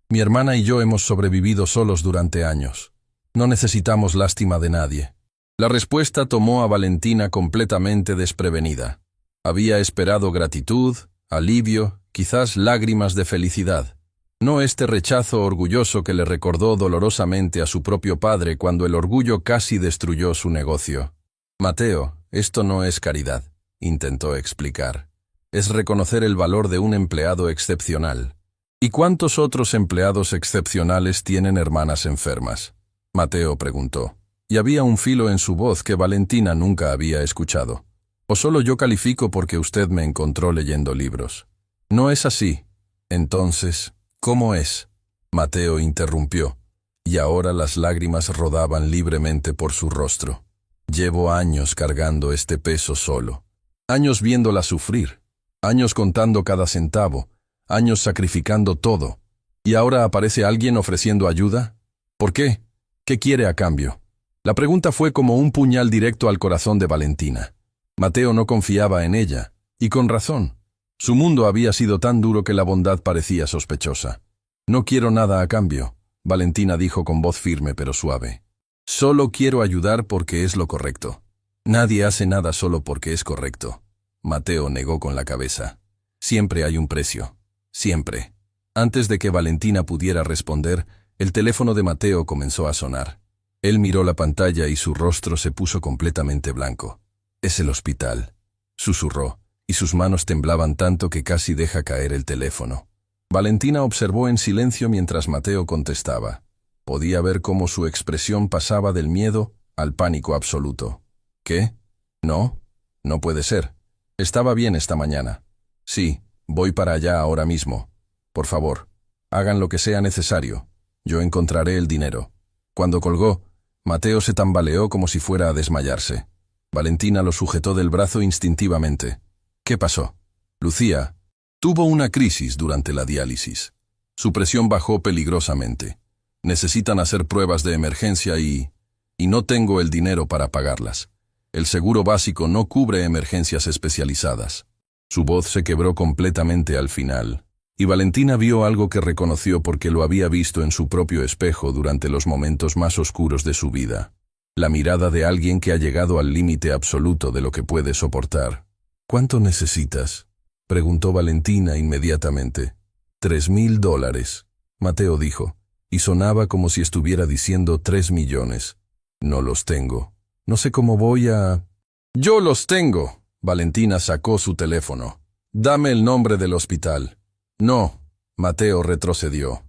Mi hermana y yo hemos sobrevivido solos durante años. No necesitamos lástima de nadie». La respuesta tomó a Valentina completamente desprevenida. Había esperado gratitud, alivio, quizás lágrimas de felicidad. No este rechazo orgulloso que le recordó dolorosamente a su propio padre cuando el orgullo casi destruyó su negocio. «Mateo, esto no es caridad», intentó explicar. «Es reconocer el valor de un empleado excepcional». «¿Y cuántos otros empleados excepcionales tienen hermanas enfermas?», Mateo preguntó. Y había un filo en su voz que Valentina nunca había escuchado. «¿O solo yo califico porque usted me encontró leyendo libros?». «No es así». «Entonces, ¿cómo es?», Mateo interrumpió, y ahora las lágrimas rodaban libremente por su rostro. «Llevo años cargando este peso solo. Años viéndola sufrir. Años contando cada centavo. Años sacrificando todo. ¿Y ahora aparece alguien ofreciendo ayuda? ¿Por qué? ¿Qué quiere a cambio?». La pregunta fue como un puñal directo al corazón de Valentina. Mateo no confiaba en ella, y con razón. Su mundo había sido tan duro que la bondad parecía sospechosa. No quiero nada a cambio, Valentina dijo con voz firme pero suave. Solo quiero ayudar porque es lo correcto. Nadie hace nada solo porque es correcto. Mateo negó con la cabeza. Siempre hay un precio. Siempre. Antes de que Valentina pudiera responder, el teléfono de Mateo comenzó a sonar. Él miró la pantalla y su rostro se puso completamente blanco. «Es el hospital», susurró, y sus manos temblaban tanto que casi deja caer el teléfono. Valentina observó en silencio mientras Mateo contestaba. Podía ver cómo su expresión pasaba del miedo al pánico absoluto. ¿Qué? No, no puede ser. Estaba bien esta mañana. Sí, voy para allá ahora mismo. Por favor, hagan lo que sea necesario. Yo encontraré el dinero. Cuando colgó, Mateo se tambaleó como si fuera a desmayarse. Valentina lo sujetó del brazo instintivamente. ¿Qué pasó? Lucía tuvo una crisis durante la diálisis. Su presión bajó peligrosamente. Necesitan hacer pruebas de emergencia y no tengo el dinero para pagarlas. El seguro básico no cubre emergencias especializadas. Su voz se quebró completamente al final, y Valentina vio algo que reconoció porque lo había visto en su propio espejo durante los momentos más oscuros de su vida. La mirada de alguien que ha llegado al límite absoluto de lo que puede soportar. ¿Cuánto necesitas?, preguntó Valentina inmediatamente. $3.000, Mateo dijo, y sonaba como si estuviera diciendo 3 millones. No los tengo. No sé cómo voy a... ¡Yo los tengo! Valentina sacó su teléfono. Dame el nombre del hospital. No, Mateo retrocedió.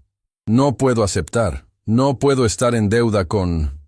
No puedo aceptar. No puedo estar en deuda con...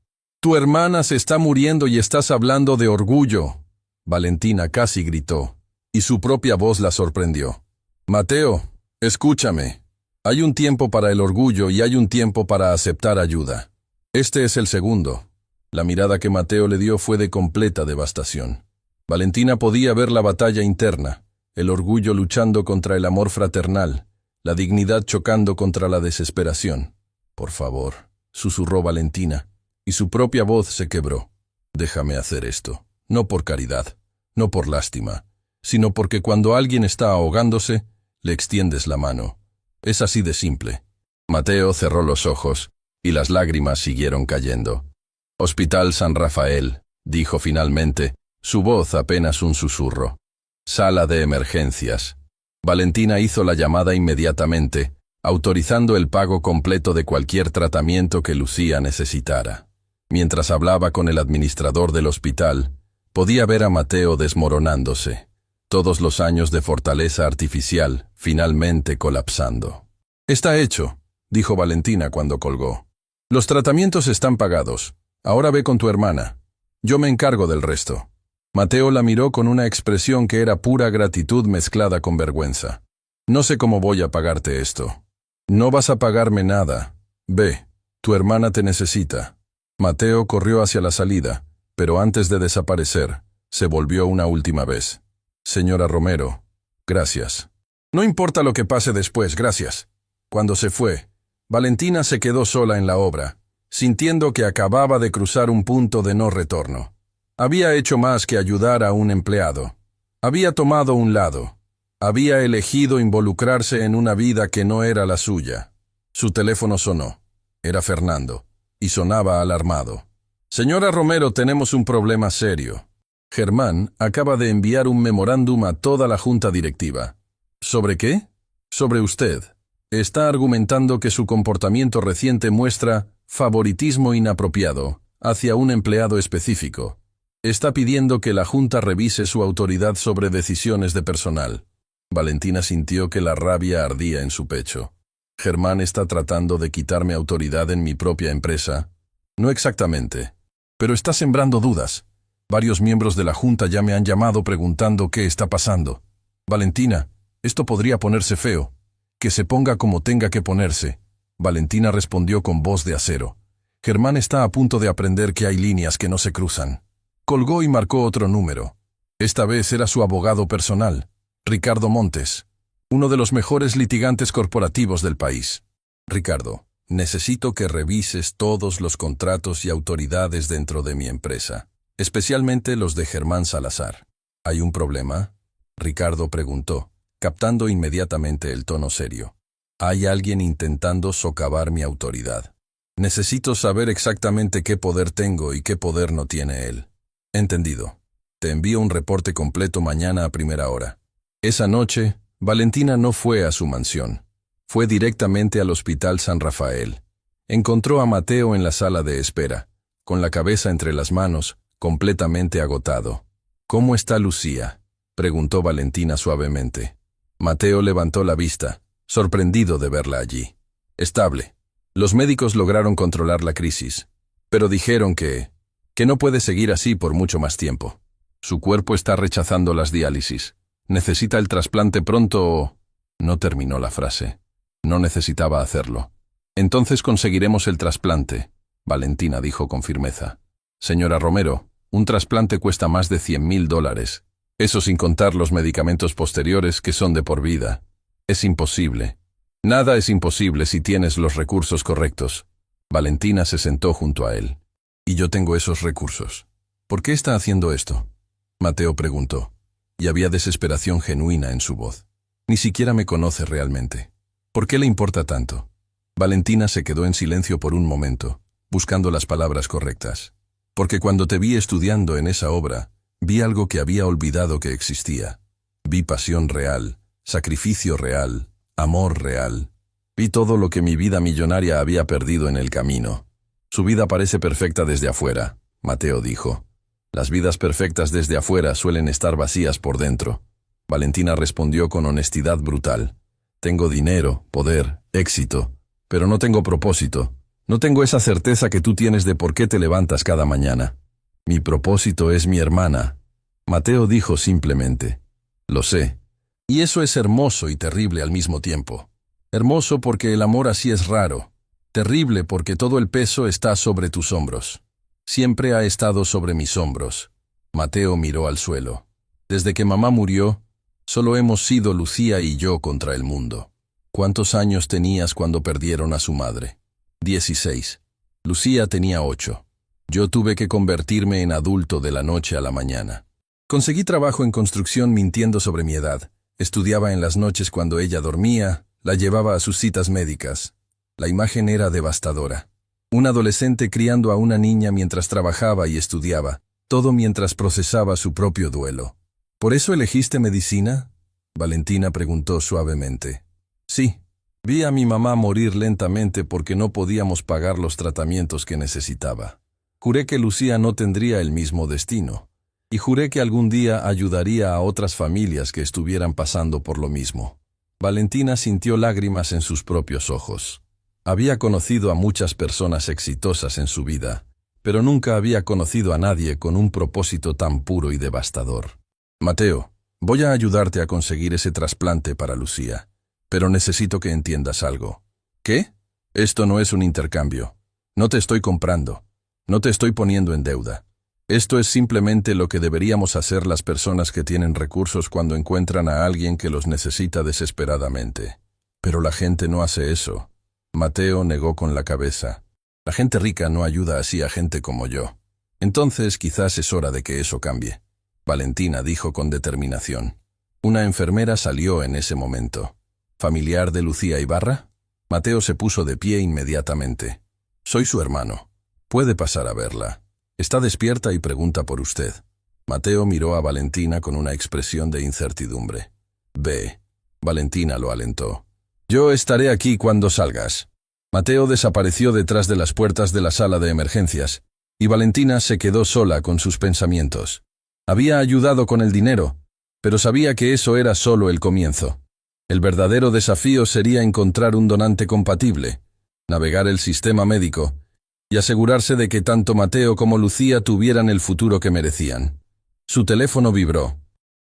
Tu hermana se está muriendo y estás hablando de orgullo. Valentina casi gritó, y su propia voz la sorprendió. Mateo, escúchame. Hay un tiempo para el orgullo y hay un tiempo para aceptar ayuda. Este es el segundo. La mirada que Mateo le dio fue de completa devastación. Valentina podía ver la batalla interna, el orgullo luchando contra el amor fraternal, la dignidad chocando contra la desesperación. Por favor, susurró Valentina, y su propia voz se quebró. Déjame hacer esto, no por caridad, no por lástima, sino porque cuando alguien está ahogándose, le extiendes la mano. Es así de simple. Mateo cerró los ojos, y las lágrimas siguieron cayendo. Hospital San Rafael, dijo finalmente, su voz apenas un susurro. Sala de emergencias. Valentina hizo la llamada inmediatamente, autorizando el pago completo de cualquier tratamiento que Lucía necesitara. Mientras hablaba con el administrador del hospital, podía ver a Mateo desmoronándose. Todos los años de fortaleza artificial, finalmente colapsando. Está hecho, dijo Valentina cuando colgó. Los tratamientos están pagados. Ahora ve con tu hermana. Yo me encargo del resto. Mateo la miró con una expresión que era pura gratitud mezclada con vergüenza. No sé cómo voy a pagarte esto. No vas a pagarme nada. Ve, tu hermana te necesita. Mateo corrió hacia la salida, pero antes de desaparecer, se volvió una última vez. Señora Romero, gracias. No importa lo que pase después, gracias. Cuando se fue, Valentina se quedó sola en la obra, sintiendo que acababa de cruzar un punto de no retorno. Había hecho más que ayudar a un empleado. Había tomado un lado. Había elegido involucrarse en una vida que no era la suya. Su teléfono sonó. Era Fernando, y sonaba alarmado. Señora Romero, tenemos un problema serio. Germán acaba de enviar un memorándum a toda la junta directiva. ¿Sobre qué? Sobre usted. Está argumentando que su comportamiento reciente muestra favoritismo inapropiado hacia un empleado específico. Está pidiendo que la junta revise su autoridad sobre decisiones de personal. Valentina sintió que la rabia ardía en su pecho. Germán está tratando de quitarme autoridad en mi propia empresa. No exactamente, pero está sembrando dudas. Varios miembros de la junta ya me han llamado preguntando qué está pasando. Valentina, esto podría ponerse feo. Que se ponga como tenga que ponerse. Valentina respondió con voz de acero. Germán está a punto de aprender que hay líneas que no se cruzan. Colgó y marcó otro número. Esta vez era su abogado personal, Ricardo Montes, uno de los mejores litigantes corporativos del país. Ricardo, necesito que revises todos los contratos y autoridades dentro de mi empresa, especialmente los de Germán Salazar. ¿Hay un problema?, Ricardo preguntó, captando inmediatamente el tono serio. Hay alguien intentando socavar mi autoridad. Necesito saber exactamente qué poder tengo y qué poder no tiene él. Entendido. Te envío un reporte completo mañana a primera hora. Esa noche, Valentina no fue a su mansión. Fue directamente al Hospital San Rafael. Encontró a Mateo en la sala de espera, con la cabeza entre las manos, completamente agotado. «¿Cómo está Lucía?», preguntó Valentina suavemente. Mateo levantó la vista, sorprendido de verla allí. «Estable. Los médicos lograron controlar la crisis, pero dijeron que no puede seguir así por mucho más tiempo. Su cuerpo está rechazando las diálisis. Necesita el trasplante pronto o...». No terminó la frase. No necesitaba hacerlo. «Entonces conseguiremos el trasplante», Valentina dijo con firmeza. «Señora Romero, un trasplante cuesta más de $100.000. Eso sin contar los medicamentos posteriores que son de por vida. Es imposible». «Nada es imposible si tienes los recursos correctos». Valentina se sentó junto a él. «Y yo tengo esos recursos. ¿Por qué está haciendo esto?», Mateo preguntó, y había desesperación genuina en su voz. «Ni siquiera me conoce realmente. ¿Por qué le importa tanto?». Valentina se quedó en silencio por un momento, buscando las palabras correctas. «Porque cuando te vi estudiando en esa obra, vi algo que había olvidado que existía. Vi pasión real, sacrificio real, amor real. Vi todo lo que mi vida millonaria había perdido en el camino». «Su vida parece perfecta desde afuera», Mateo dijo. «Las vidas perfectas desde afuera suelen estar vacías por dentro». Valentina respondió con honestidad brutal. «Tengo dinero, poder, éxito, pero no tengo propósito. No tengo esa certeza que tú tienes de por qué te levantas cada mañana. Mi propósito es mi hermana». Mateo dijo simplemente. «Lo sé. Y eso es hermoso y terrible al mismo tiempo. Hermoso porque el amor así es raro. Terrible porque todo el peso está sobre tus hombros. Siempre ha estado sobre mis hombros». Mateo miró al suelo. «Desde que mamá murió, solo hemos sido Lucía y yo contra el mundo». «¿Cuántos años tenías cuando perdieron a su madre?». 16. Lucía tenía 8. Yo tuve que convertirme en adulto de la noche a la mañana. Conseguí trabajo en construcción mintiendo sobre mi edad. Estudiaba en las noches cuando ella dormía, la llevaba a sus citas médicas. La imagen era devastadora. Un adolescente criando a una niña mientras trabajaba y estudiaba, todo mientras procesaba su propio duelo. «¿Por eso elegiste medicina?», Valentina preguntó suavemente. «Sí. Vi a mi mamá morir lentamente porque no podíamos pagar los tratamientos que necesitaba. Juré que Lucía no tendría el mismo destino, y juré que algún día ayudaría a otras familias que estuvieran pasando por lo mismo». Valentina sintió lágrimas en sus propios ojos. Había conocido a muchas personas exitosas en su vida, pero nunca había conocido a nadie con un propósito tan puro y devastador. «Mateo, voy a ayudarte a conseguir ese trasplante para Lucía. Pero necesito que entiendas algo». «¿Qué?». «Esto no es un intercambio. No te estoy comprando. No te estoy poniendo en deuda. Esto es simplemente lo que deberíamos hacer las personas que tienen recursos cuando encuentran a alguien que los necesita desesperadamente. Pero la gente no hace eso». Mateo negó con la cabeza. «La gente rica no ayuda así a gente como yo. Entonces quizás es hora de que eso cambie», Valentina dijo con determinación. Una enfermera salió en ese momento. «¿Familiar de Lucía Ibarra?». Mateo se puso de pie inmediatamente. «Soy su hermano. Puede pasar a verla. Está despierta y pregunta por usted». Mateo miró a Valentina con una expresión de incertidumbre. «Ve». Valentina lo alentó. «Yo estaré aquí cuando salgas». Mateo desapareció detrás de las puertas de la sala de emergencias, y Valentina se quedó sola con sus pensamientos. Había ayudado con el dinero, pero sabía que eso era solo el comienzo. El verdadero desafío sería encontrar un donante compatible, navegar el sistema médico y asegurarse de que tanto Mateo como Lucía tuvieran el futuro que merecían. Su teléfono vibró.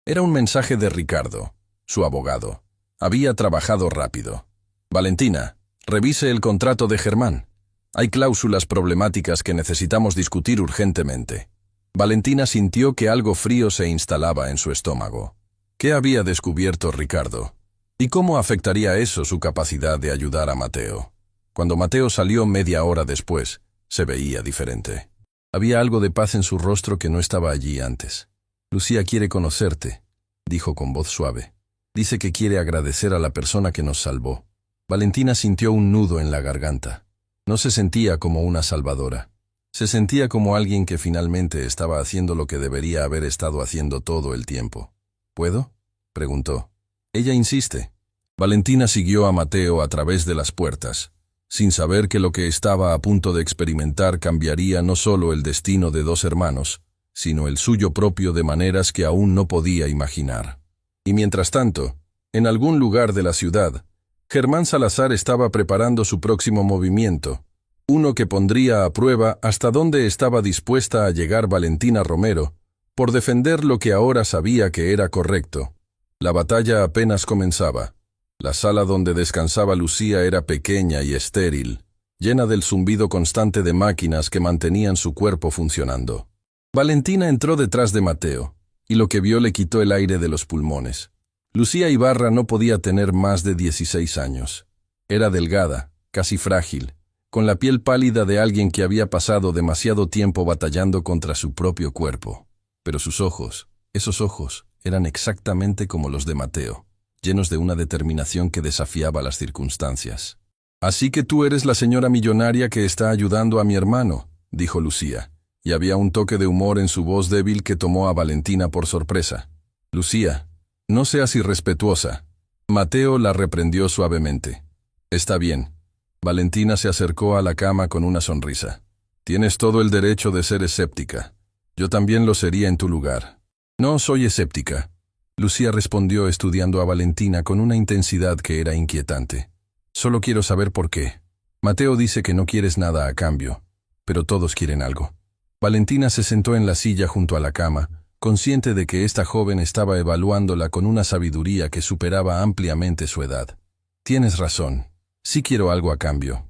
Era un mensaje de Ricardo, su abogado. Había trabajado rápido. «Valentina, revise el contrato de Germán. Hay cláusulas problemáticas que necesitamos discutir urgentemente». Valentina sintió que algo frío se instalaba en su estómago. ¿Qué había descubierto Ricardo? ¿Y cómo afectaría eso su capacidad de ayudar a Mateo? Cuando Mateo salió media hora después, se veía diferente. Había algo de paz en su rostro que no estaba allí antes. «Lucía quiere conocerte», dijo con voz suave. Dice que quiere agradecer a la persona que nos salvó. Valentina sintió un nudo en la garganta. No se sentía como una salvadora. Se sentía como alguien que finalmente estaba haciendo lo que debería haber estado haciendo todo el tiempo. ¿Puedo?, preguntó. Ella insiste. Valentina siguió a Mateo a través de las puertas, sin saber que lo que estaba a punto de experimentar cambiaría no solo el destino de dos hermanos, sino el suyo propio de maneras que aún no podía imaginar. Y mientras tanto, en algún lugar de la ciudad, Germán Salazar estaba preparando su próximo movimiento, uno que pondría a prueba hasta dónde estaba dispuesta a llegar Valentina Romero, por defender lo que ahora sabía que era correcto. La batalla apenas comenzaba. La sala donde descansaba Lucía era pequeña y estéril, llena del zumbido constante de máquinas que mantenían su cuerpo funcionando. Valentina entró detrás de Mateo, y lo que vio le quitó el aire de los pulmones. Lucía Ibarra no podía tener más de 16 años. Era delgada, casi frágil, con la piel pálida de alguien que había pasado demasiado tiempo batallando contra su propio cuerpo. Pero sus ojos, esos ojos, eran exactamente como los de Mateo, llenos de una determinación que desafiaba las circunstancias. «Así que tú eres la señora millonaria que está ayudando a mi hermano», dijo Lucía, y había un toque de humor en su voz débil que tomó a Valentina por sorpresa. «Lucía, no seas irrespetuosa». Mateo la reprendió suavemente. «Está bien». Valentina se acercó a la cama con una sonrisa. «Tienes todo el derecho de ser escéptica. Yo también lo sería en tu lugar». «No soy escéptica», Lucía respondió estudiando a Valentina con una intensidad que era inquietante. «Solo quiero saber por qué. Mateo dice que no quieres nada a cambio, pero todos quieren algo». Valentina se sentó en la silla junto a la cama, consciente de que esta joven estaba evaluándola con una sabiduría que superaba ampliamente su edad. «Tienes razón. Sí quiero algo a cambio».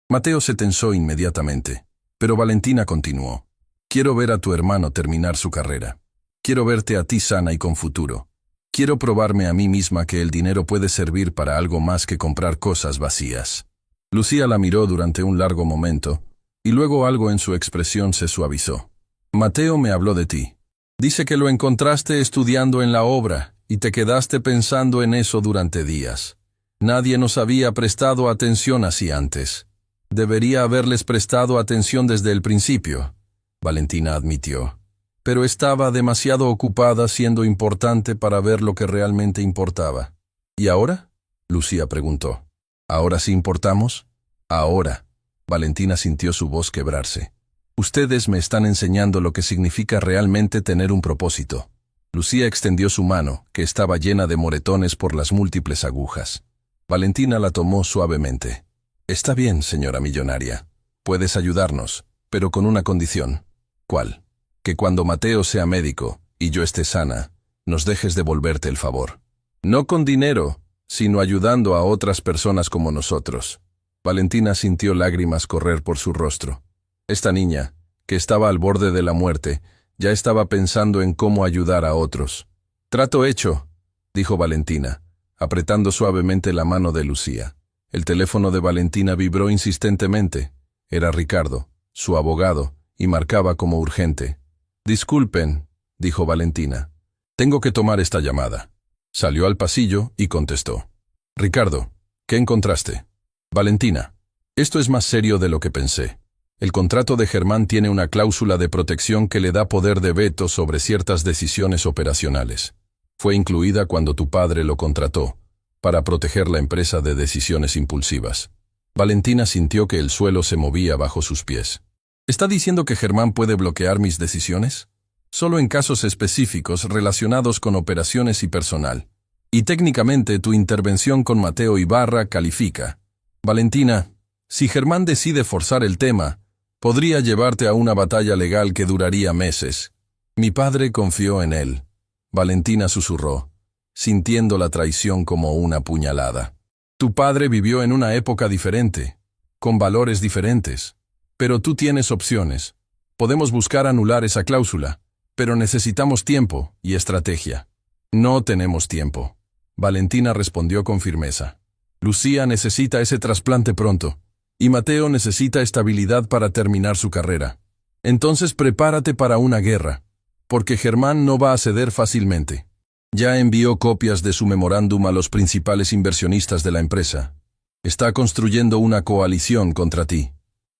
Mateo se tensó inmediatamente, pero Valentina continuó. «Quiero ver a tu hermano terminar su carrera. Quiero verte a ti sana y con futuro. Quiero probarme a mí misma que el dinero puede servir para algo más que comprar cosas vacías». Lucía la miró durante un largo momento, y luego algo en su expresión se suavizó. «Mateo me habló de ti. Dice que lo encontraste estudiando en la obra, y te quedaste pensando en eso durante días. Nadie nos había prestado atención así antes. Debería haberles prestado atención desde el principio», Valentina admitió. «Pero estaba demasiado ocupada siendo importante para ver lo que realmente importaba». «¿Y ahora?», Lucía preguntó. «¿Ahora sí importamos?». «Ahora». Valentina sintió su voz quebrarse. «Ustedes me están enseñando lo que significa realmente tener un propósito». Lucía extendió su mano, que estaba llena de moretones por las múltiples agujas. Valentina la tomó suavemente. «Está bien, señora millonaria. Puedes ayudarnos, pero con una condición». «¿Cuál?». «Que cuando Mateo sea médico, y yo esté sana, nos dejes devolverte el favor. No con dinero, sino ayudando a otras personas como nosotros». Valentina sintió lágrimas correr por su rostro. Esta niña, que estaba al borde de la muerte, ya estaba pensando en cómo ayudar a otros. «Trato hecho», dijo Valentina, apretando suavemente la mano de Lucía. El teléfono de Valentina vibró insistentemente. Era Ricardo, su abogado, y marcaba como urgente. «Disculpen», dijo Valentina. «Tengo que tomar esta llamada». Salió al pasillo y contestó. «Ricardo, ¿qué encontraste?». «Valentina, esto es más serio de lo que pensé. El contrato de Germán tiene una cláusula de protección que le da poder de veto sobre ciertas decisiones operacionales. Fue incluida cuando tu padre lo contrató, para proteger la empresa de decisiones impulsivas». Valentina sintió que el suelo se movía bajo sus pies. «¿Está diciendo que Germán puede bloquear mis decisiones?». «Solo en casos específicos relacionados con operaciones y personal. Y técnicamente tu intervención con Mateo Ibarra califica. Valentina, si Germán decide forzar el tema, podría llevarte a una batalla legal que duraría meses. Mi padre confió en él». Valentina susurró, sintiendo la traición como una puñalada. «Tu padre vivió en una época diferente, con valores diferentes. Pero tú tienes opciones. Podemos buscar anular esa cláusula, pero necesitamos tiempo y estrategia». «No tenemos tiempo», Valentina respondió con firmeza. «Lucía necesita ese trasplante pronto, y Mateo necesita estabilidad para terminar su carrera. Entonces prepárate para una guerra, porque Germán no va a ceder fácilmente». Ya envió copias de su memorándum a los principales inversionistas de la empresa. Está construyendo una coalición contra ti.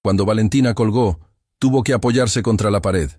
Cuando Valentina colgó, tuvo que apoyarse contra la pared.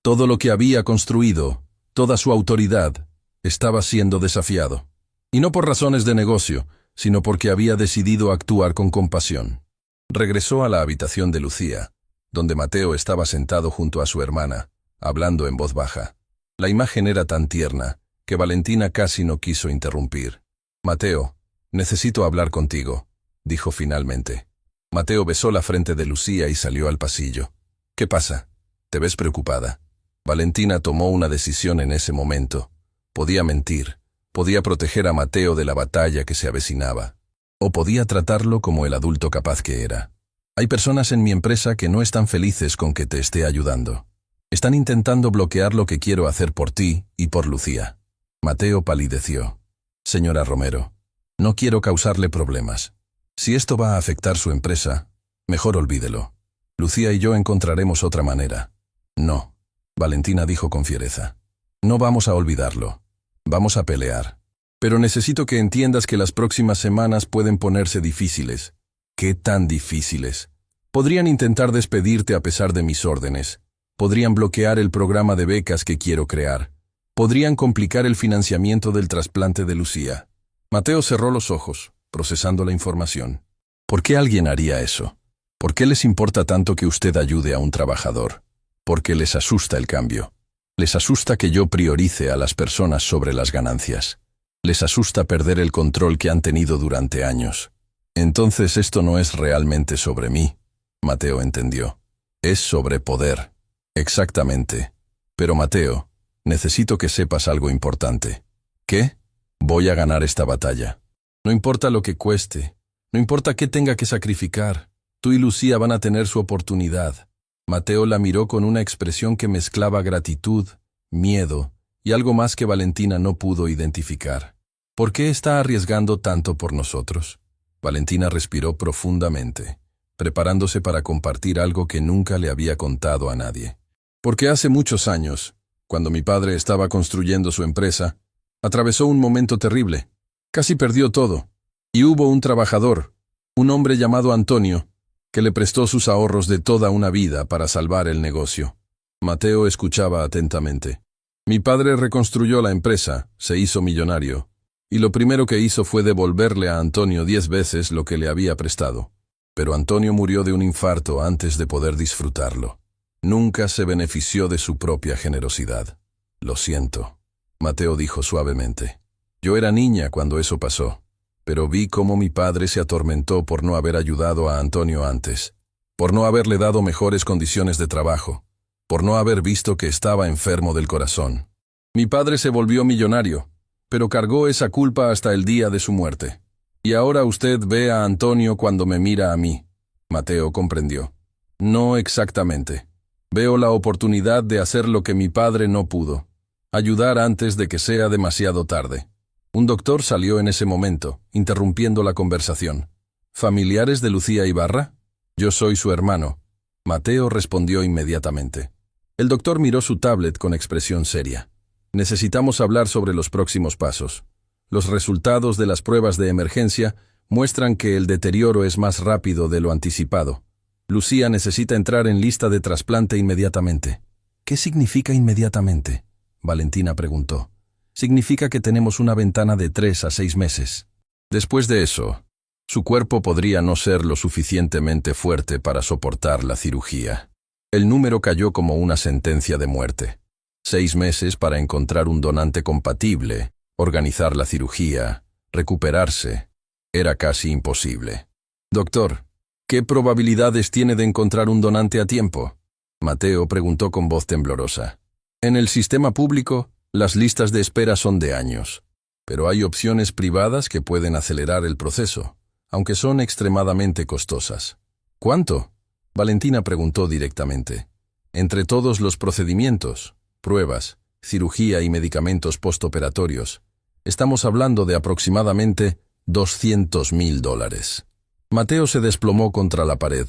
Todo lo que había construido, toda su autoridad, estaba siendo desafiado. Y no por razones de negocio, sino porque había decidido actuar con compasión. Regresó a la habitación de Lucía, donde Mateo estaba sentado junto a su hermana, hablando en voz baja. La imagen era tan tierna que Valentina casi no quiso interrumpir. «Mateo, necesito hablar contigo», dijo finalmente. Mateo besó la frente de Lucía y salió al pasillo. «¿Qué pasa? ¿Te ves preocupada?» Valentina tomó una decisión en ese momento. Podía mentir, podía proteger a Mateo de la batalla que se avecinaba, o podía tratarlo como el adulto capaz que era. «Hay personas en mi empresa que no están felices con que te esté ayudando. Están intentando bloquear lo que quiero hacer por ti y por Lucía». Mateo palideció. «Señora Romero, no quiero causarle problemas. Si esto va a afectar su empresa, mejor olvídelo. Lucía y yo encontraremos otra manera». «No», Valentina dijo con fiereza. «No vamos a olvidarlo. Vamos a pelear. Pero necesito que entiendas que las próximas semanas pueden ponerse difíciles». «¿Qué tan difíciles?» «Podrían intentar despedirte a pesar de mis órdenes. Podrían bloquear el programa de becas que quiero crear. Podrían complicar el financiamiento del trasplante de Lucía». Mateo cerró los ojos, procesando la información. «¿Por qué alguien haría eso? ¿Por qué les importa tanto que usted ayude a un trabajador? Porque les asusta el cambio. Les asusta que yo priorice a las personas sobre las ganancias. Les asusta perder el control que han tenido durante años. Entonces esto no es realmente sobre mí», Mateo entendió. «Es sobre poder». «Exactamente. Pero Mateo, necesito que sepas algo importante». «¿Qué?» «Voy a ganar esta batalla. No importa lo que cueste, no importa qué tenga que sacrificar, tú y Lucía van a tener su oportunidad». Mateo la miró con una expresión que mezclaba gratitud, miedo y algo más que Valentina no pudo identificar. «¿Por qué está arriesgando tanto por nosotros?» Valentina respiró profundamente, preparándose para compartir algo que nunca le había contado a nadie. «Porque hace muchos años, cuando mi padre estaba construyendo su empresa, atravesó un momento terrible. Casi perdió todo. Y hubo un trabajador, un hombre llamado Antonio, que le prestó sus ahorros de toda una vida para salvar el negocio». Mateo escuchaba atentamente. «Mi padre reconstruyó la empresa, se hizo millonario, y lo primero que hizo fue devolverle a Antonio 10 veces lo que le había prestado. Pero Antonio murió de un infarto antes de poder disfrutarlo. Nunca se benefició de su propia generosidad». «Lo siento», Mateo dijo suavemente. «Yo era niña cuando eso pasó, pero vi cómo mi padre se atormentó por no haber ayudado a Antonio antes, por no haberle dado mejores condiciones de trabajo, por no haber visto que estaba enfermo del corazón. Mi padre se volvió millonario, pero cargó esa culpa hasta el día de su muerte. Y ahora usted ve a Antonio cuando me mira a mí». Mateo comprendió. «No exactamente. Veo la oportunidad de hacer lo que mi padre no pudo. Ayudar antes de que sea demasiado tarde». Un doctor salió en ese momento, interrumpiendo la conversación. «¿Familiares de Lucía Ibarra? Yo soy su hermano». Mateo respondió inmediatamente. El doctor miró su tablet con expresión seria. «Necesitamos hablar sobre los próximos pasos. Los resultados de las pruebas de emergencia muestran que el deterioro es más rápido de lo anticipado. Lucía necesita entrar en lista de trasplante inmediatamente». «¿Qué significa inmediatamente?», Valentina preguntó. «Significa que tenemos una ventana de 3 a 6 meses. Después de eso, su cuerpo podría no ser lo suficientemente fuerte para soportar la cirugía». El número cayó como una sentencia de muerte. 6 meses para encontrar un donante compatible, organizar la cirugía, recuperarse. Era casi imposible. «Doctor, ¿qué probabilidades tiene de encontrar un donante a tiempo?», Mateo preguntó con voz temblorosa. «En el sistema público, las listas de espera son de años, pero hay opciones privadas que pueden acelerar el proceso, aunque son extremadamente costosas». «¿Cuánto?», Valentina preguntó directamente. «Entre todos los procedimientos, pruebas, cirugía y medicamentos postoperatorios, estamos hablando de aproximadamente $200,000. Mateo se desplomó contra la pared.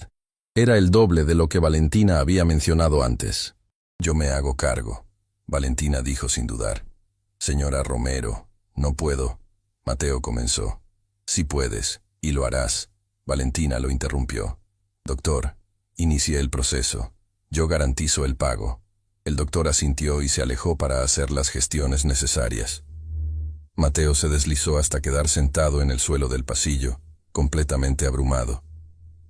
Era el doble de lo que Valentina había mencionado antes. «Yo me hago cargo», Valentina dijo sin dudar. Señora Romero, no puedo. Mateo comenzó. Sí puedes, y lo harás. Valentina lo interrumpió. Doctor, inicié el proceso. Yo garantizo el pago. El doctor asintió y se alejó para hacer las gestiones necesarias. Mateo se deslizó hasta quedar sentado en el suelo del pasillo, completamente abrumado.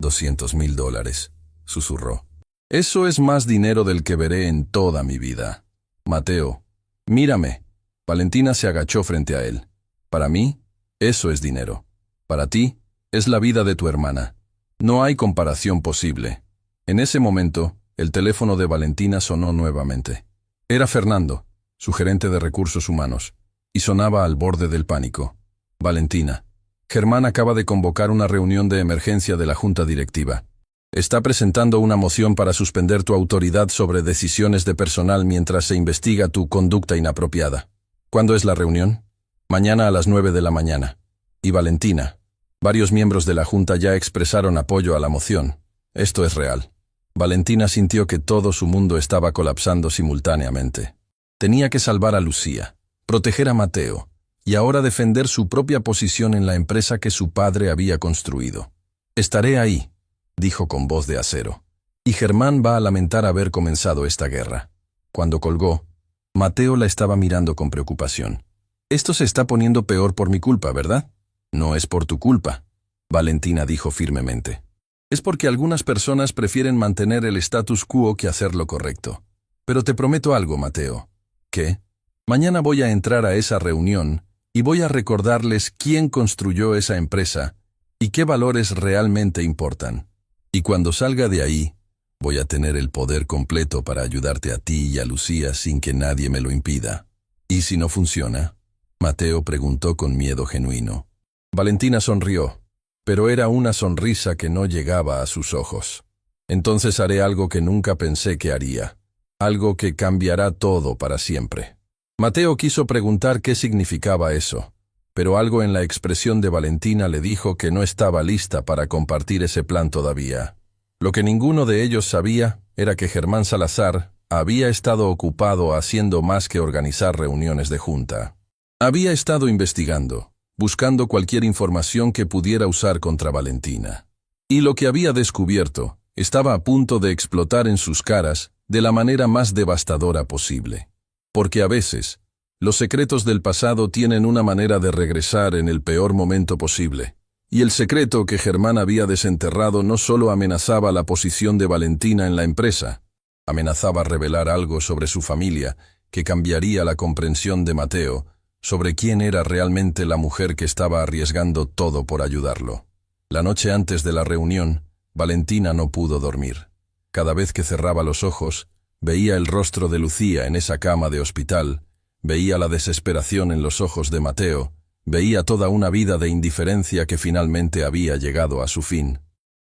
$200,000, susurró. Eso es más dinero del que veré en toda mi vida. Mateo, mírame. Valentina se agachó frente a él. Para mí, eso es dinero. Para ti, es la vida de tu hermana. No hay comparación posible. En ese momento, el teléfono de Valentina sonó nuevamente. Era Fernando, su gerente de recursos humanos, y sonaba al borde del pánico. Valentina, Germán acaba de convocar una reunión de emergencia de la junta directiva. Está presentando una moción para suspender tu autoridad sobre decisiones de personal mientras se investiga tu conducta inapropiada. ¿Cuándo es la reunión? Mañana a las 9 de la mañana. Y Valentina, varios miembros de la junta ya expresaron apoyo a la moción. Esto es real. Valentina sintió que todo su mundo estaba colapsando simultáneamente. Tenía que salvar a Lucía, proteger a Mateo, y ahora defender su propia posición en la empresa que su padre había construido. Estaré ahí, dijo con voz de acero. Y Germán va a lamentar haber comenzado esta guerra. Cuando colgó, Mateo la estaba mirando con preocupación. Esto se está poniendo peor por mi culpa, ¿verdad? No es por tu culpa, Valentina dijo firmemente. Es porque algunas personas prefieren mantener el status quo que hacer lo correcto. Pero te prometo algo, Mateo. ¿Qué? Mañana voy a entrar a esa reunión y voy a recordarles quién construyó esa empresa y qué valores realmente importan. Y cuando salga de ahí, voy a tener el poder completo para ayudarte a ti y a Lucía sin que nadie me lo impida. ¿Y si no funciona? Mateo preguntó con miedo genuino. Valentina sonrió, pero era una sonrisa que no llegaba a sus ojos. Entonces haré algo que nunca pensé que haría, algo que cambiará todo para siempre. Mateo quiso preguntar qué significaba eso, pero algo en la expresión de Valentina le dijo que no estaba lista para compartir ese plan todavía. Lo que ninguno de ellos sabía era que Germán Salazar había estado ocupado haciendo más que organizar reuniones de junta. Había estado investigando, buscando cualquier información que pudiera usar contra Valentina. Y lo que había descubierto estaba a punto de explotar en sus caras de la manera más devastadora posible. Porque a veces, los secretos del pasado tienen una manera de regresar en el peor momento posible. Y el secreto que Germán había desenterrado no solo amenazaba la posición de Valentina en la empresa, amenazaba revelar algo sobre su familia que cambiaría la comprensión de Mateo sobre quién era realmente la mujer que estaba arriesgando todo por ayudarlo. La noche antes de la reunión, Valentina no pudo dormir. Cada vez que cerraba los ojos, veía el rostro de Lucía en esa cama de hospital, veía la desesperación en los ojos de Mateo, veía toda una vida de indiferencia que finalmente había llegado a su fin.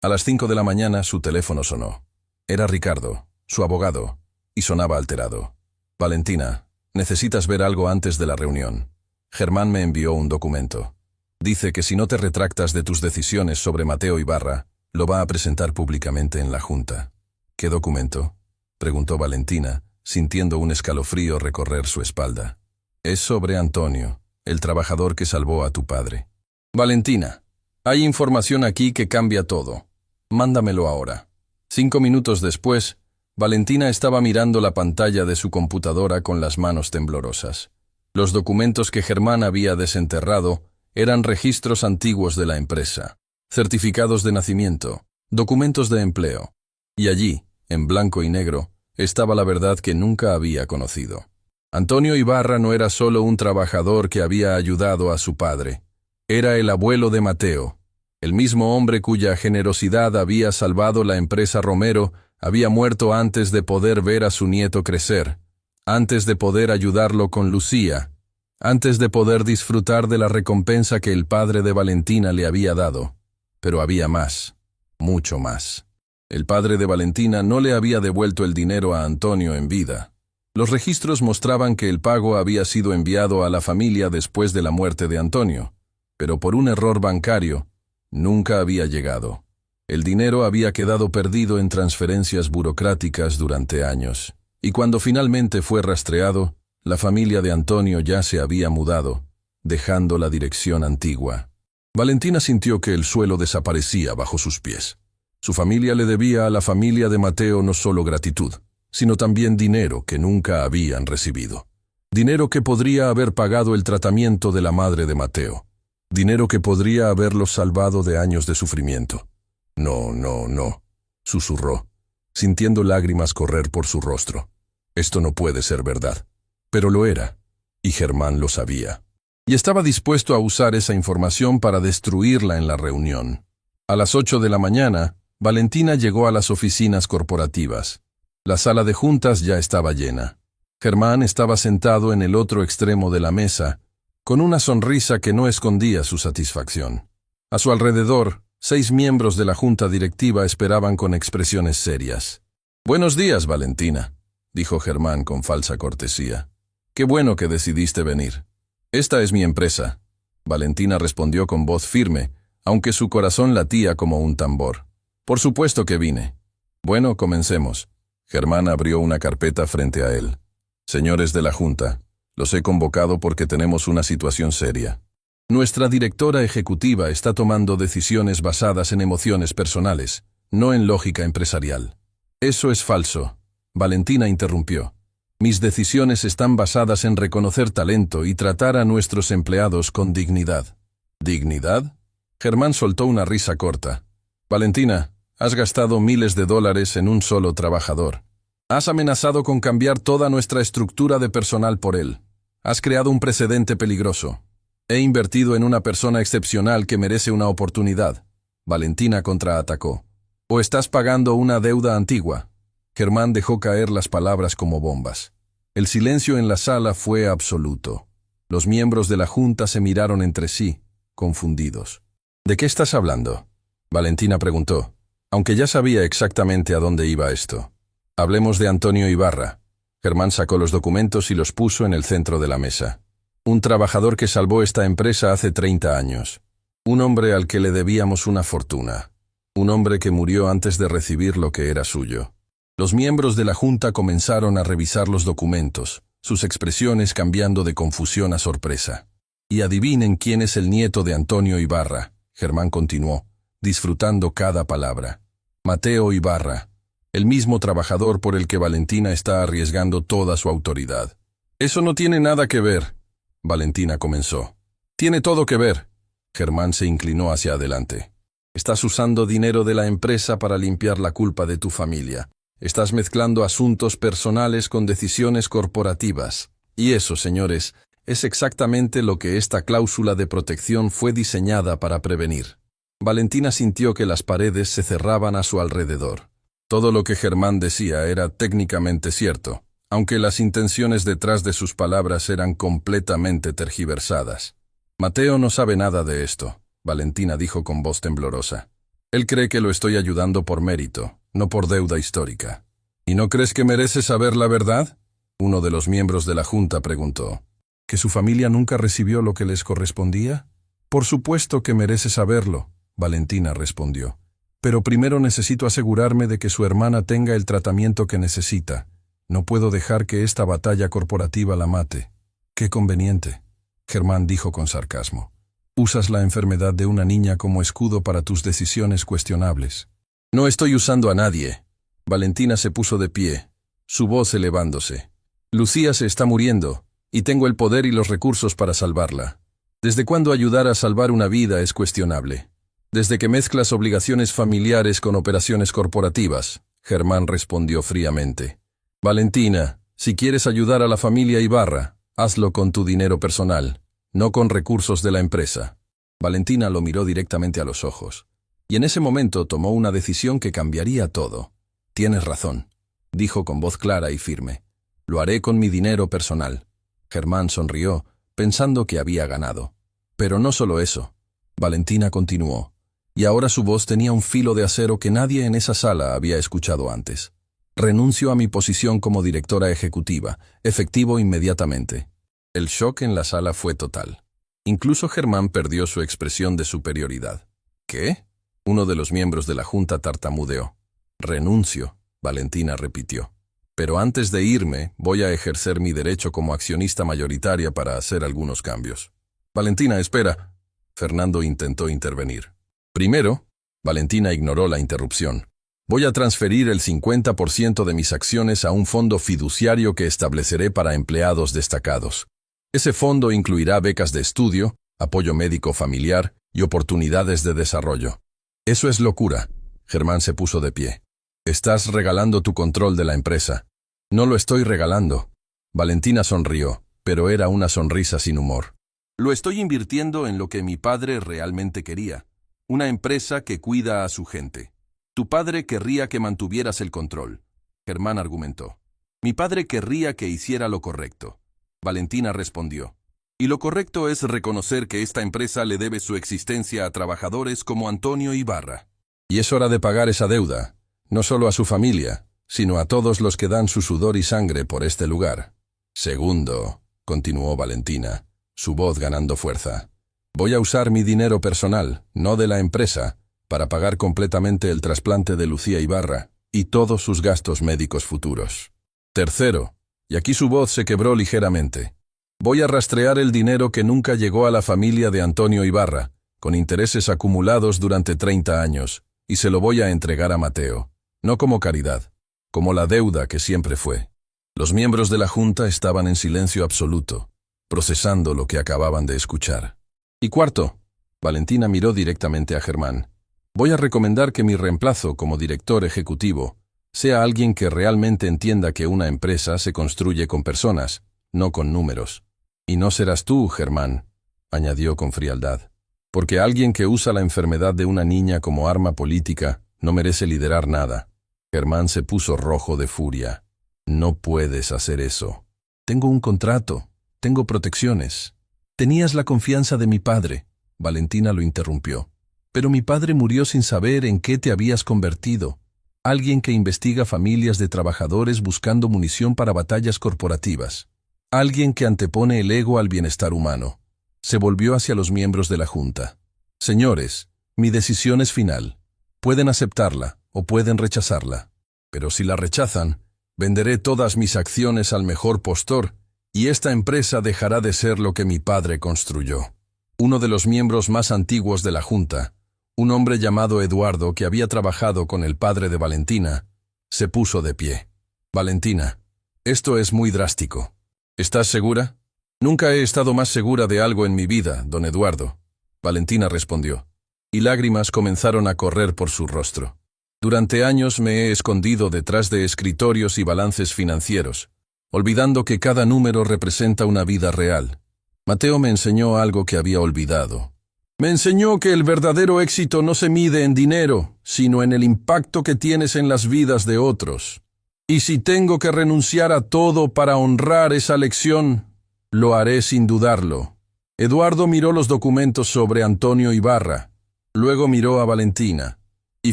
A las 5 de la mañana su teléfono sonó. Era Ricardo, su abogado, y sonaba alterado. Valentina, necesitas ver algo antes de la reunión. Germán me envió un documento. Dice que si no te retractas de tus decisiones sobre Mateo Ibarra, lo va a presentar públicamente en la junta. ¿Qué documento?, preguntó Valentina, sintiendo un escalofrío recorrer su espalda. Es sobre Antonio, el trabajador que salvó a tu padre. Valentina, hay información aquí que cambia todo. Mándamelo ahora. 5 minutos después, Valentina estaba mirando la pantalla de su computadora con las manos temblorosas. Los documentos que Germán había desenterrado eran registros antiguos de la empresa, certificados de nacimiento, documentos de empleo. Y allí, en blanco y negro, estaba la verdad que nunca había conocido. Antonio Ibarra no era solo un trabajador que había ayudado a su padre. Era el abuelo de Mateo. El mismo hombre cuya generosidad había salvado la empresa Romero había muerto antes de poder ver a su nieto crecer, antes de poder ayudarlo con Lucía, antes de poder disfrutar de la recompensa que el padre de Valentina le había dado. Pero había más, mucho más. El padre de Valentina no le había devuelto el dinero a Antonio en vida. Los registros mostraban que el pago había sido enviado a la familia después de la muerte de Antonio, pero por un error bancario, nunca había llegado. El dinero había quedado perdido en transferencias burocráticas durante años, y cuando finalmente fue rastreado, La familia de Antonio ya se había mudado, dejando la dirección antigua. Valentina sintió que el suelo desaparecía bajo sus pies. Su familia le debía a la familia de Mateo no solo gratitud, sino también dinero que nunca habían recibido. Dinero que podría haber pagado el tratamiento de la madre de Mateo. Dinero que podría haberlos salvado de años de sufrimiento. No, no, no, susurró, sintiendo lágrimas correr por su rostro. Esto no puede ser verdad. Pero lo era, y Germán lo sabía. Y estaba dispuesto a usar esa información para destruirla en la reunión. A las 8 de la mañana, Valentina llegó a las oficinas corporativas. La sala de juntas ya estaba llena. Germán estaba sentado en el otro extremo de la mesa, con una sonrisa que no escondía su satisfacción. A su alrededor, 6 miembros de la junta directiva esperaban con expresiones serias. «Buenos días, Valentina», dijo Germán con falsa cortesía. «Qué bueno que decidiste venir. Esta es mi empresa». Valentina respondió con voz firme, aunque su corazón latía como un tambor. «Por supuesto que vine». «Bueno, comencemos». Germán abrió una carpeta frente a él. «Señores de la Junta, los he convocado porque tenemos una situación seria. Nuestra directora ejecutiva está tomando decisiones basadas en emociones personales, no en lógica empresarial». «Eso es falso», Valentina interrumpió. «Mis decisiones están basadas en reconocer talento y tratar a nuestros empleados con dignidad». «¿Dignidad?». Germán soltó una risa corta. «Valentina, has gastado miles de dólares en un solo trabajador. Has amenazado con cambiar toda nuestra estructura de personal por él. Has creado un precedente peligroso. He invertido en una persona excepcional que merece una oportunidad». Valentina contraatacó. «¿O estás pagando una deuda antigua?». Germán dejó caer las palabras como bombas. El silencio en la sala fue absoluto. Los miembros de la junta se miraron entre sí, confundidos. «¿De qué estás hablando?», Valentina preguntó, aunque ya sabía exactamente a dónde iba esto. «Hablemos de Antonio Ibarra». Germán sacó los documentos y los puso en el centro de la mesa. Un trabajador que salvó esta empresa hace 30 años. Un hombre al que le debíamos una fortuna. Un hombre que murió antes de recibir lo que era suyo. Los miembros de la junta comenzaron a revisar los documentos, sus expresiones cambiando de confusión a sorpresa. «Y adivinen quién es el nieto de Antonio Ibarra», Germán continuó, disfrutando cada palabra. «Mateo Ibarra, el mismo trabajador por el que Valentina está arriesgando toda su autoridad». «Eso no tiene nada que ver», Valentina comenzó. «Tiene todo que ver». Germán se inclinó hacia adelante. «Estás usando dinero de la empresa para limpiar la culpa de tu familia. Estás mezclando asuntos personales con decisiones corporativas. Y eso, señores, es exactamente lo que esta cláusula de protección fue diseñada para prevenir». Valentina sintió que las paredes se cerraban a su alrededor. Todo lo que Germán decía era técnicamente cierto, aunque las intenciones detrás de sus palabras eran completamente tergiversadas. «Mateo no sabe nada de esto», Valentina dijo con voz temblorosa. «Él cree que lo estoy ayudando por mérito, no por deuda histórica». «¿Y no crees que merece saber la verdad?», uno de los miembros de la junta preguntó. «¿Que su familia nunca recibió lo que les correspondía?». «Por supuesto que merece saberlo», Valentina respondió. «Pero primero necesito asegurarme de que su hermana tenga el tratamiento que necesita. No puedo dejar que esta batalla corporativa la mate». «Qué conveniente», Germán dijo con sarcasmo. «Usas la enfermedad de una niña como escudo para tus decisiones cuestionables». «No estoy usando a nadie». Valentina se puso de pie, su voz elevándose. «Lucía se está muriendo, y tengo el poder y los recursos para salvarla. ¿Desde cuándo ayudar a salvar una vida es cuestionable?». «Desde que mezclas obligaciones familiares con operaciones corporativas», Germán respondió fríamente. «Valentina, si quieres ayudar a la familia Ibarra, hazlo con tu dinero personal, no con recursos de la empresa». Valentina lo miró directamente a los ojos, y en ese momento tomó una decisión que cambiaría todo. «Tienes razón», dijo con voz clara y firme. «Lo haré con mi dinero personal». Germán sonrió, pensando que había ganado. Pero no solo eso. Valentina continuó, y ahora su voz tenía un filo de acero que nadie en esa sala había escuchado antes. «Renuncio a mi posición como directora ejecutiva, efectivo inmediatamente». El shock en la sala fue total. Incluso Germán perdió su expresión de superioridad. «¿Qué?», uno de los miembros de la junta tartamudeó. «Renuncio», Valentina repitió. Pero antes de irme, voy a ejercer mi derecho como accionista mayoritaria para hacer algunos cambios. Valentina, espera. Fernando intentó intervenir. Primero, Valentina ignoró la interrupción. Voy a transferir el 50% de mis acciones a un fondo fiduciario que estableceré para empleados destacados. Ese fondo incluirá becas de estudio, apoyo médico familiar y oportunidades de desarrollo. Eso es locura. Germán se puso de pie. Estás regalando tu control de la empresa. No lo estoy regalando. Valentina sonrió, pero era una sonrisa sin humor. Lo estoy invirtiendo en lo que mi padre realmente quería. Una empresa que cuida a su gente. Tu padre querría que mantuvieras el control. Germán argumentó. Mi padre querría que hiciera lo correcto. Valentina respondió. Y lo correcto es reconocer que esta empresa le debe su existencia a trabajadores como Antonio Ibarra. Y es hora de pagar esa deuda, no solo a su familia, sino a todos los que dan su sudor y sangre por este lugar. Segundo, continuó Valentina, su voz ganando fuerza. Voy a usar mi dinero personal, no de la empresa, para pagar completamente el trasplante de Lucía Ibarra y todos sus gastos médicos futuros. Tercero, y aquí su voz se quebró ligeramente, voy a rastrear el dinero que nunca llegó a la familia de Antonio Ibarra, con intereses acumulados durante 30 años, y se lo voy a entregar a Mateo, no como caridad, como la deuda que siempre fue. Los miembros de la Junta estaban en silencio absoluto, procesando lo que acababan de escuchar. Y cuarto, Valentina miró directamente a Germán. Voy a recomendar que mi reemplazo como director ejecutivo sea alguien que realmente entienda que una empresa se construye con personas, no con números. Y no serás tú, Germán, añadió con frialdad, porque alguien que usa la enfermedad de una niña como arma política no merece liderar nada. Germán se puso rojo de furia. No puedes hacer eso. Tengo un contrato, tengo protecciones. Tenías la confianza de mi padre, Valentina lo interrumpió. Pero mi padre murió sin saber en qué te habías convertido. Alguien que investiga familias de trabajadores buscando munición para batallas corporativas. Alguien que antepone el ego al bienestar humano. Se volvió hacia los miembros de la Junta. Señores, mi decisión es final. Pueden aceptarla o pueden rechazarla. Pero si la rechazan, venderé todas mis acciones al mejor postor y esta empresa dejará de ser lo que mi padre construyó. Uno de los miembros más antiguos de la Junta, un hombre llamado Eduardo que había trabajado con el padre de Valentina, se puso de pie. Valentina, esto es muy drástico. ¿Estás segura? Nunca he estado más segura de algo en mi vida, don Eduardo. Valentina respondió, y lágrimas comenzaron a correr por su rostro. Durante años me he escondido detrás de escritorios y balances financieros, olvidando que cada número representa una vida real. Mateo me enseñó algo que había olvidado. Me enseñó que el verdadero éxito no se mide en dinero, sino en el impacto que tienes en las vidas de otros. Y si tengo que renunciar a todo para honrar esa lección, lo haré sin dudarlo. Eduardo miró los documentos sobre Antonio Ibarra, luego miró a Valentina, y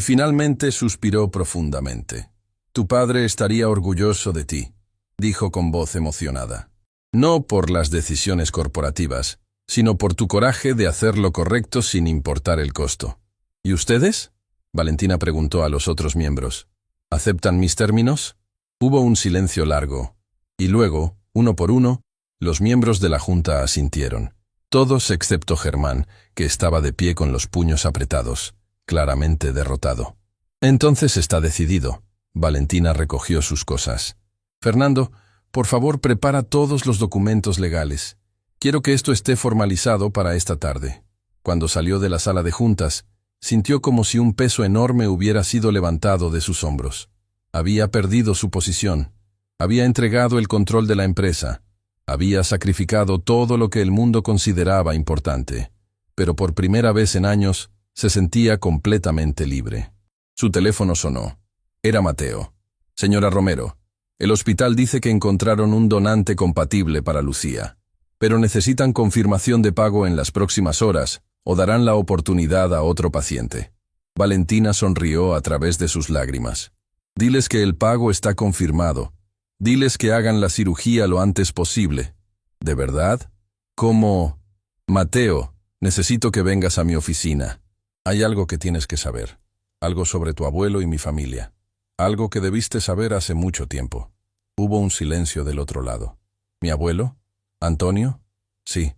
finalmente suspiró profundamente. Tu padre estaría orgulloso de ti, dijo con voz emocionada. No por las decisiones corporativas, sino por tu coraje de hacer lo correcto sin importar el costo. ¿Y ustedes? Valentina preguntó a los otros miembros. ¿Aceptan mis términos? Hubo un silencio largo, y luego, uno por uno, los miembros de la Junta asintieron. Todos excepto Germán, que estaba de pie con los puños apretados, claramente derrotado. Entonces está decidido. Valentina recogió sus cosas. Fernando, por favor, prepara todos los documentos legales. Quiero que esto esté formalizado para esta tarde. Cuando salió de la sala de juntas, sintió como si un peso enorme hubiera sido levantado de sus hombros. Había perdido su posición. Había entregado el control de la empresa. Había sacrificado todo lo que el mundo consideraba importante. Pero por primera vez en años, se sentía completamente libre. Su teléfono sonó. Era Mateo. Señora Romero, el hospital dice que encontraron un donante compatible para Lucía, pero necesitan confirmación de pago en las próximas horas o darán la oportunidad a otro paciente. Valentina sonrió a través de sus lágrimas. Diles que el pago está confirmado. Diles que hagan la cirugía lo antes posible. ¿De verdad? ¿Cómo? Mateo, necesito que vengas a mi oficina. Hay algo que tienes que saber. Algo sobre tu abuelo y mi familia. Algo que debiste saber hace mucho tiempo. Hubo un silencio del otro lado. ¿Mi abuelo? ¿Antonio? Sí.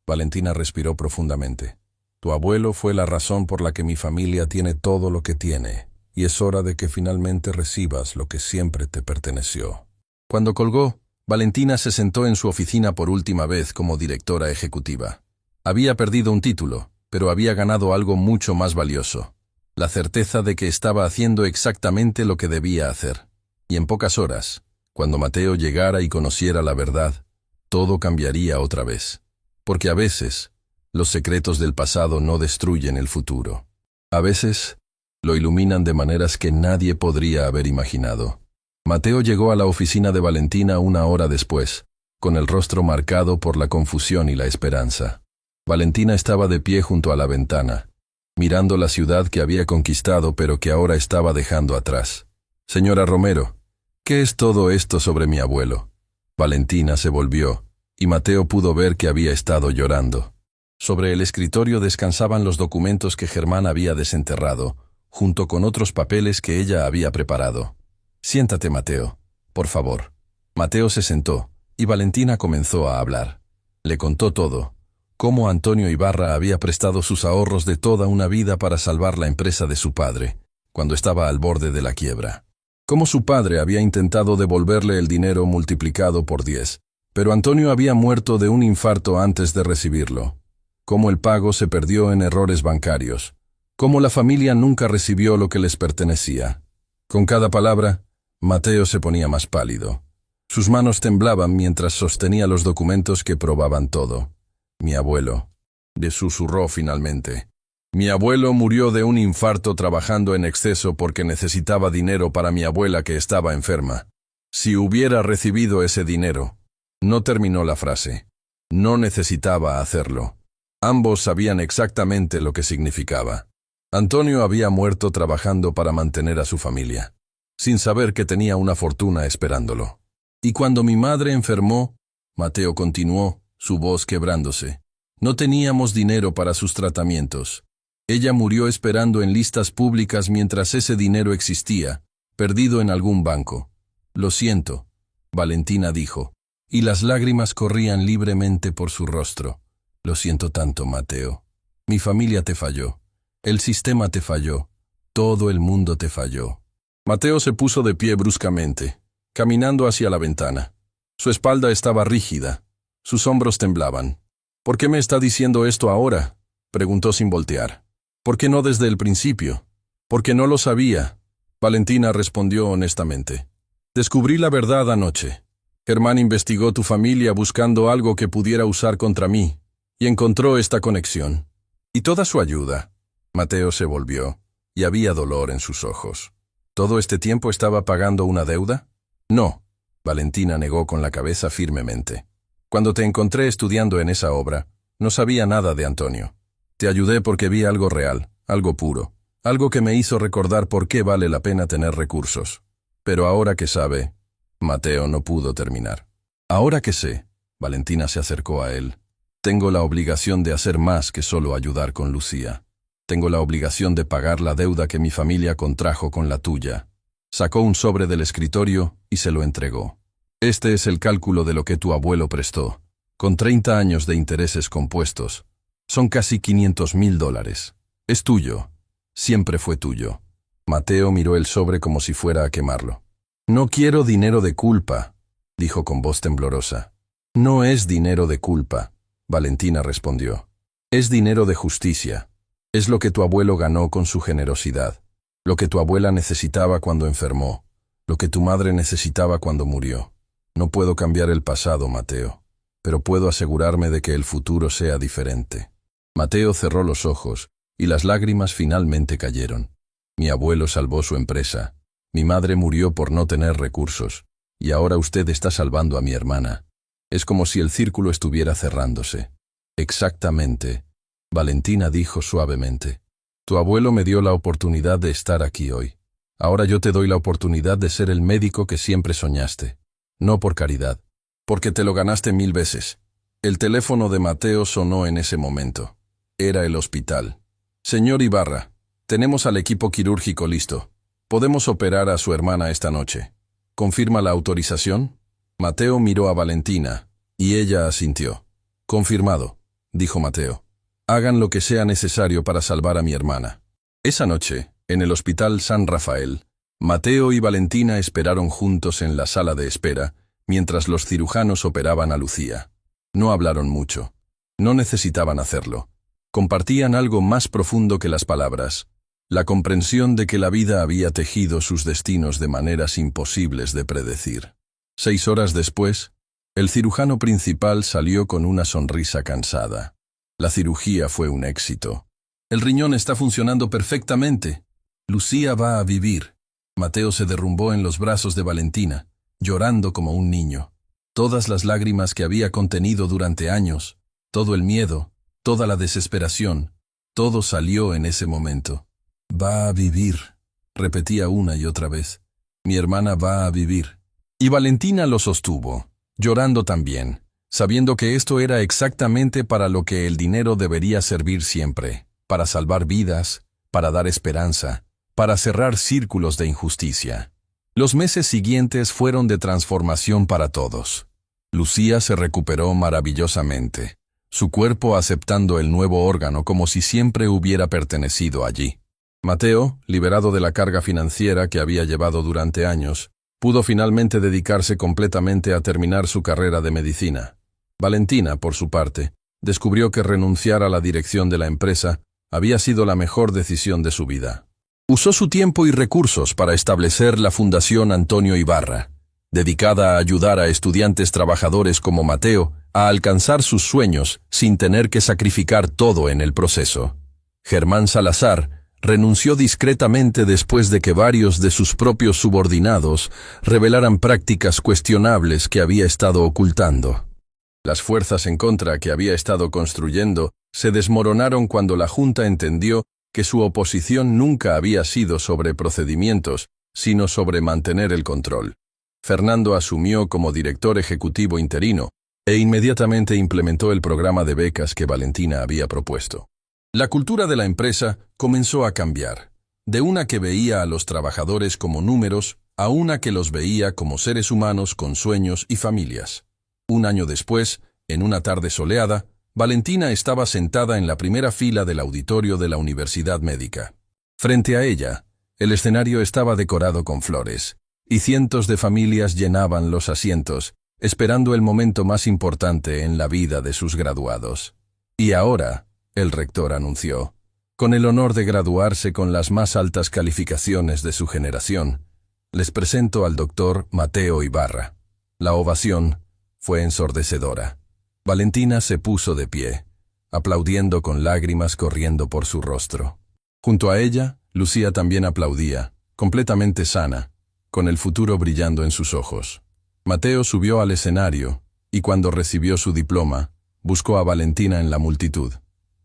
Valentina respiró profundamente. Tu abuelo fue la razón por la que mi familia tiene todo lo que tiene, y es hora de que finalmente recibas lo que siempre te perteneció. Cuando colgó, Valentina se sentó en su oficina por última vez como directora ejecutiva. Había perdido un título, pero había ganado algo mucho más valioso: la certeza de que estaba haciendo exactamente lo que debía hacer. Y en pocas horas, cuando Mateo llegara y conociera la verdad, todo cambiaría otra vez. Porque a veces, los secretos del pasado no destruyen el futuro. A veces, lo iluminan de maneras que nadie podría haber imaginado. Mateo llegó a la oficina de Valentina una hora después, con el rostro marcado por la confusión y la esperanza. Valentina estaba de pie junto a la ventana, mirando la ciudad que había conquistado pero que ahora estaba dejando atrás. Señora Romero, ¿qué es todo esto sobre mi abuelo? Valentina se volvió, y Mateo pudo ver que había estado llorando. Sobre el escritorio descansaban los documentos que Germán había desenterrado, junto con otros papeles que ella había preparado. Siéntate, Mateo, por favor. Mateo se sentó, y Valentina comenzó a hablar. Le contó todo: cómo Antonio Ibarra había prestado sus ahorros de toda una vida para salvar la empresa de su padre, cuando estaba al borde de la quiebra. Cómo su padre había intentado devolverle el dinero multiplicado por 10, pero Antonio había muerto de un infarto antes de recibirlo. Cómo el pago se perdió en errores bancarios. Cómo la familia nunca recibió lo que les pertenecía. Con cada palabra, Mateo se ponía más pálido. Sus manos temblaban mientras sostenía los documentos que probaban todo. Mi abuelo, le susurró finalmente. Mi abuelo murió de un infarto trabajando en exceso porque necesitaba dinero para mi abuela que estaba enferma. Si hubiera recibido ese dinero. No terminó la frase. No necesitaba hacerlo. Ambos sabían exactamente lo que significaba. Antonio había muerto trabajando para mantener a su familia, sin saber que tenía una fortuna esperándolo. Y cuando mi madre enfermó, Mateo continuó, su voz quebrándose, no teníamos dinero para sus tratamientos. Ella murió esperando en listas públicas mientras ese dinero existía, perdido en algún banco. Lo siento, Valentina dijo, y las lágrimas corrían libremente por su rostro. Lo siento tanto, Mateo. Mi familia te falló. El sistema te falló. Todo el mundo te falló. Mateo se puso de pie bruscamente, caminando hacia la ventana. Su espalda estaba rígida. Sus hombros temblaban. ¿Por qué me está diciendo esto ahora?, preguntó sin voltear. ¿Por qué no desde el principio? Porque no lo sabía. Valentina respondió honestamente. Descubrí la verdad anoche. Germán investigó tu familia buscando algo que pudiera usar contra mí, y encontró esta conexión. Y toda su ayuda. Mateo se volvió, y había dolor en sus ojos. ¿Todo este tiempo estaba pagando una deuda? No, Valentina negó con la cabeza firmemente. Cuando te encontré estudiando en esa obra, no sabía nada de Antonio. Te ayudé porque vi algo real, algo puro, algo que me hizo recordar por qué vale la pena tener recursos. Pero ahora que sabe, Mateo no pudo terminar. Ahora que sé, Valentina se acercó a él. Tengo la obligación de hacer más que solo ayudar con Lucía. Tengo la obligación de pagar la deuda que mi familia contrajo con la tuya. Sacó un sobre del escritorio y se lo entregó. Este es el cálculo de lo que tu abuelo prestó, con 30 años de intereses compuestos. Son casi $500,000. Es tuyo. Siempre fue tuyo. Mateo miró el sobre como si fuera a quemarlo. No quiero dinero de culpa, dijo con voz temblorosa. No es dinero de culpa, Valentina respondió. Es dinero de justicia. Es lo que tu abuelo ganó con su generosidad, lo que tu abuela necesitaba cuando enfermó, lo que tu madre necesitaba cuando murió. No puedo cambiar el pasado, Mateo, pero puedo asegurarme de que el futuro sea diferente. Mateo cerró los ojos, y las lágrimas finalmente cayeron. Mi abuelo salvó su empresa. Mi madre murió por no tener recursos, y ahora usted está salvando a mi hermana. Es como si el círculo estuviera cerrándose. Exactamente, Valentina dijo suavemente. Tu abuelo me dio la oportunidad de estar aquí hoy. Ahora yo te doy la oportunidad de ser el médico que siempre soñaste. No por caridad, porque te lo ganaste 1000 veces. El teléfono de Mateo sonó en ese momento. Era el hospital. Señor Ibarra, tenemos al equipo quirúrgico listo. Podemos operar a su hermana esta noche. ¿Confirma la autorización? Mateo miró a Valentina, y ella asintió. Confirmado, dijo Mateo. Hagan lo que sea necesario para salvar a mi hermana. Esa noche, en el Hospital San Rafael, Mateo y Valentina esperaron juntos en la sala de espera, mientras los cirujanos operaban a Lucía. No hablaron mucho. No necesitaban hacerlo. Compartían algo más profundo que las palabras, la comprensión de que la vida había tejido sus destinos de maneras imposibles de predecir. 6 horas después, el cirujano principal salió con una sonrisa cansada. La cirugía fue un éxito. El riñón está funcionando perfectamente. Lucía va a vivir. Mateo se derrumbó en los brazos de Valentina, llorando como un niño. Todas las lágrimas que había contenido durante años, todo el miedo, toda la desesperación, todo salió en ese momento. Va a vivir, repetía una y otra vez. Mi hermana va a vivir. Y Valentina lo sostuvo, llorando también, sabiendo que esto era exactamente para lo que el dinero debería servir siempre, para salvar vidas, para dar esperanza, para cerrar círculos de injusticia. Los meses siguientes fueron de transformación para todos. Lucía se recuperó maravillosamente, su cuerpo aceptando el nuevo órgano como si siempre hubiera pertenecido allí. Mateo, liberado de la carga financiera que había llevado durante años, pudo finalmente dedicarse completamente a terminar su carrera de medicina. Valentina, por su parte, descubrió que renunciar a la dirección de la empresa había sido la mejor decisión de su vida. Usó su tiempo y recursos para establecer la Fundación Antonio Ibarra, dedicada a ayudar a estudiantes trabajadores como Mateo a alcanzar sus sueños sin tener que sacrificar todo en el proceso. Germán Salazar renunció discretamente después de que varios de sus propios subordinados revelaran prácticas cuestionables que había estado ocultando. Las fuerzas en contra que había estado construyendo se desmoronaron cuando la Junta entendió que su oposición nunca había sido sobre procedimientos, sino sobre mantener el control. Fernando asumió como director ejecutivo interino e inmediatamente implementó el programa de becas que Valentina había propuesto. La cultura de la empresa comenzó a cambiar, de una que veía a los trabajadores como números a una que los veía como seres humanos con sueños y familias. Un año después, en una tarde soleada, Valentina estaba sentada en la primera fila del auditorio de la Universidad Médica. Frente a ella, el escenario estaba decorado con flores, y cientos de familias llenaban los asientos, esperando el momento más importante en la vida de sus graduados. Y ahora, el rector anunció, con el honor de graduarse con las más altas calificaciones de su generación, les presento al doctor Mateo Ibarra. La ovación fue ensordecedora. Valentina se puso de pie, aplaudiendo con lágrimas corriendo por su rostro. Junto a ella, Lucía también aplaudía, completamente sana, con el futuro brillando en sus ojos. Mateo subió al escenario, y cuando recibió su diploma, buscó a Valentina en la multitud.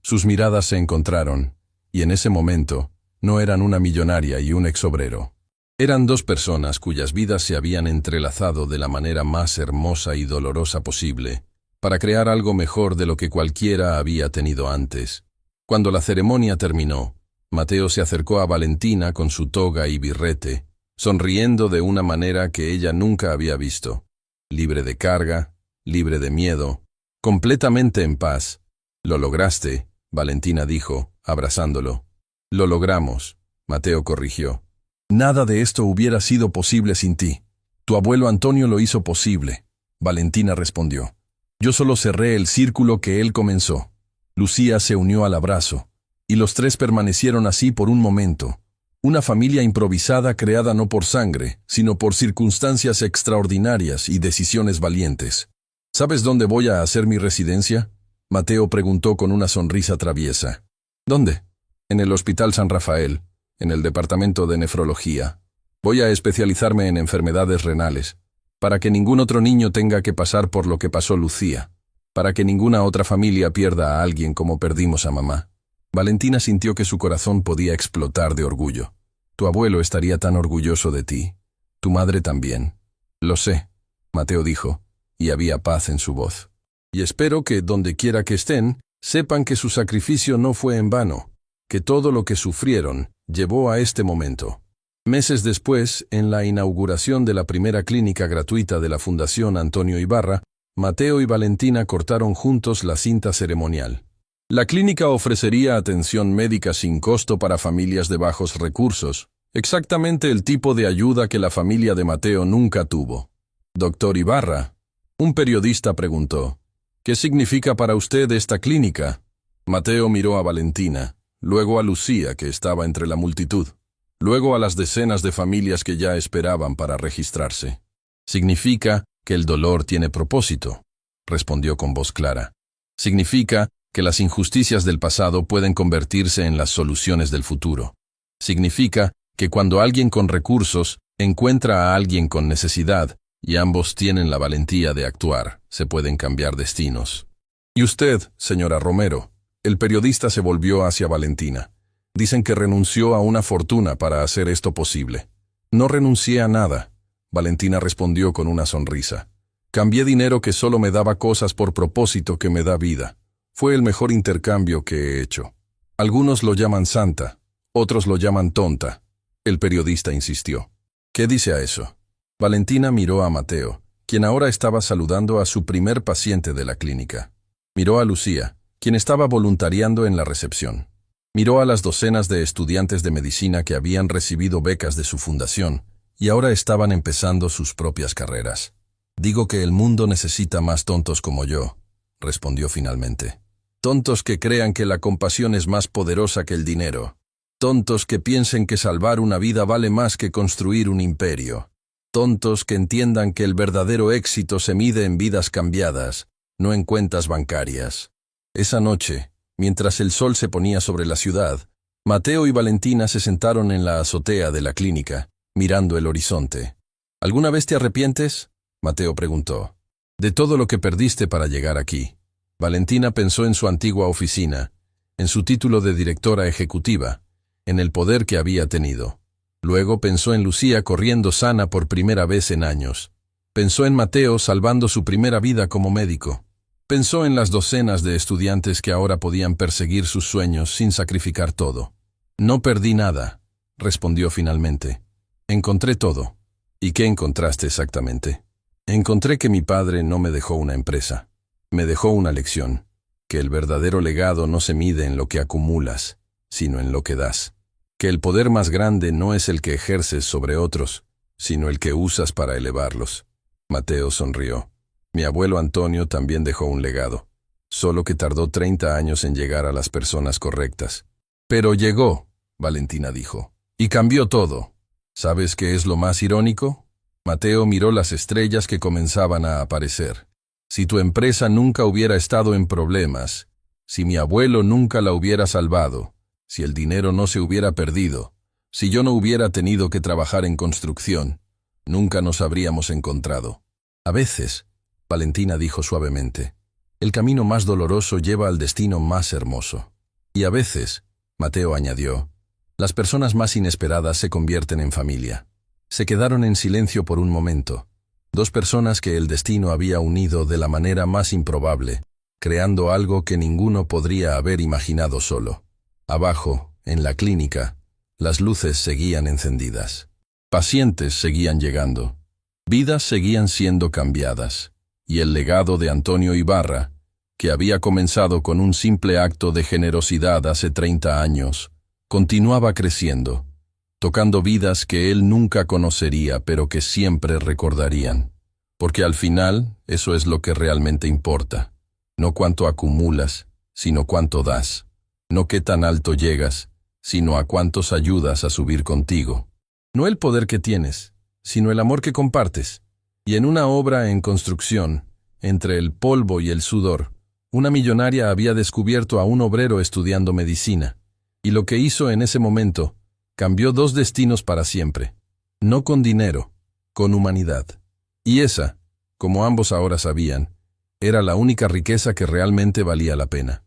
Sus miradas se encontraron, y en ese momento, no eran una millonaria y un exobrero. Eran dos personas cuyas vidas se habían entrelazado de la manera más hermosa y dolorosa posible, para crear algo mejor de lo que cualquiera había tenido antes. Cuando la ceremonia terminó, Mateo se acercó a Valentina con su toga y birrete, sonriendo de una manera que ella nunca había visto, libre de carga, libre de miedo, completamente en paz. «Lo lograste», Valentina dijo, abrazándolo. «Lo logramos», Mateo corrigió. «Nada de esto hubiera sido posible sin ti. Tu abuelo Antonio lo hizo posible», Valentina respondió. «Yo solo cerré el círculo que él comenzó». Lucía se unió al abrazo, y los tres permanecieron así por un momento. Una familia improvisada creada no por sangre, sino por circunstancias extraordinarias y decisiones valientes. «¿Sabes dónde voy a hacer mi residencia?», Mateo preguntó con una sonrisa traviesa. «¿Dónde?» «En el Hospital San Rafael, en el departamento de nefrología. Voy a especializarme en enfermedades renales, para que ningún otro niño tenga que pasar por lo que pasó Lucía, para que ninguna otra familia pierda a alguien como perdimos a mamá». Valentina sintió que su corazón podía explotar de orgullo. «Tu abuelo estaría tan orgulloso de ti. Tu madre también». «Lo sé», Mateo dijo, y había paz en su voz. «Y espero que, donde quiera que estén, sepan que su sacrificio no fue en vano, que todo lo que sufrieron llevó a este momento». Meses después, en la inauguración de la primera clínica gratuita de la Fundación Antonio Ibarra, Mateo y Valentina cortaron juntos la cinta ceremonial. La clínica ofrecería atención médica sin costo para familias de bajos recursos, exactamente el tipo de ayuda que la familia de Mateo nunca tuvo. «Doctor Ibarra», un periodista preguntó, «¿qué significa para usted esta clínica?» Mateo miró a Valentina, luego a Lucía, que estaba entre la multitud, luego a las decenas de familias que ya esperaban para registrarse. «Significa que el dolor tiene propósito», respondió con voz clara. «Significa que las injusticias del pasado pueden convertirse en las soluciones del futuro. Significa que cuando alguien con recursos encuentra a alguien con necesidad y ambos tienen la valentía de actuar, se pueden cambiar destinos». «¿Y usted, señora Romero?», el periodista se volvió hacia Valentina. «Dicen que renunció a una fortuna para hacer esto posible». «No renuncié a nada», Valentina respondió con una sonrisa. «Cambié dinero que solo me daba cosas por propósito que me da vida. Fue el mejor intercambio que he hecho. Algunos lo llaman santa, otros lo llaman tonta». El periodista insistió. «¿Qué dice a eso?». Valentina miró a Mateo, quien ahora estaba saludando a su primer paciente de la clínica. Miró a Lucía, quien estaba voluntariando en la recepción. Miró a las docenas de estudiantes de medicina que habían recibido becas de su fundación y ahora estaban empezando sus propias carreras. «Digo que el mundo necesita más tontos como yo», respondió finalmente. «Tontos que crean que la compasión es más poderosa que el dinero. Tontos que piensen que salvar una vida vale más que construir un imperio. Tontos que entiendan que el verdadero éxito se mide en vidas cambiadas, no en cuentas bancarias». Esa noche, mientras el sol se ponía sobre la ciudad, Mateo y Valentina se sentaron en la azotea de la clínica, mirando el horizonte. «¿Alguna vez te arrepientes?», Mateo preguntó. «De todo lo que perdiste para llegar aquí». Valentina pensó en su antigua oficina, en su título de directora ejecutiva, en el poder que había tenido. Luego pensó en Lucía corriendo sana por primera vez en años. Pensó en Mateo salvando su primera vida como médico. Pensó en las docenas de estudiantes que ahora podían perseguir sus sueños sin sacrificar todo. «No perdí nada», respondió finalmente. «Encontré todo». «¿Y qué encontraste exactamente?» «Encontré que mi padre no me dejó una empresa. Me dejó una lección, que el verdadero legado no se mide en lo que acumulas, sino en lo que das. Que el poder más grande no es el que ejerces sobre otros, sino el que usas para elevarlos». Mateo sonrió. «Mi abuelo Antonio también dejó un legado, solo que tardó 30 años en llegar a las personas correctas». «Pero llegó», Valentina dijo, «y cambió todo». ¿Sabes qué es lo más irónico?». Mateo miró las estrellas que comenzaban a aparecer. «Si tu empresa nunca hubiera estado en problemas, si mi abuelo nunca la hubiera salvado, si el dinero no se hubiera perdido, si yo no hubiera tenido que trabajar en construcción, nunca nos habríamos encontrado». «A veces», Valentina dijo suavemente, «el camino más doloroso lleva al destino más hermoso». «Y a veces», Mateo añadió, «las personas más inesperadas se convierten en familia». Se quedaron en silencio por un momento, dos personas que el destino había unido de la manera más improbable, creando algo que ninguno podría haber imaginado solo. Abajo, en la clínica, las luces seguían encendidas. Pacientes seguían llegando. Vidas seguían siendo cambiadas. Y el legado de Antonio Ibarra, que había comenzado con un simple acto de generosidad hace 30 años, continuaba creciendo, tocando vidas que él nunca conocería pero que siempre recordarían. Porque al final, eso es lo que realmente importa. No cuánto acumulas, sino cuánto das. No qué tan alto llegas, sino a cuántos ayudas a subir contigo. No el poder que tienes, sino el amor que compartes. Y en una obra en construcción, entre el polvo y el sudor, una millonaria había descubierto a un obrero estudiando medicina, y lo que hizo en ese momento cambió dos destinos para siempre. No con dinero, con humanidad. Y esa, como ambos ahora sabían, era la única riqueza que realmente valía la pena.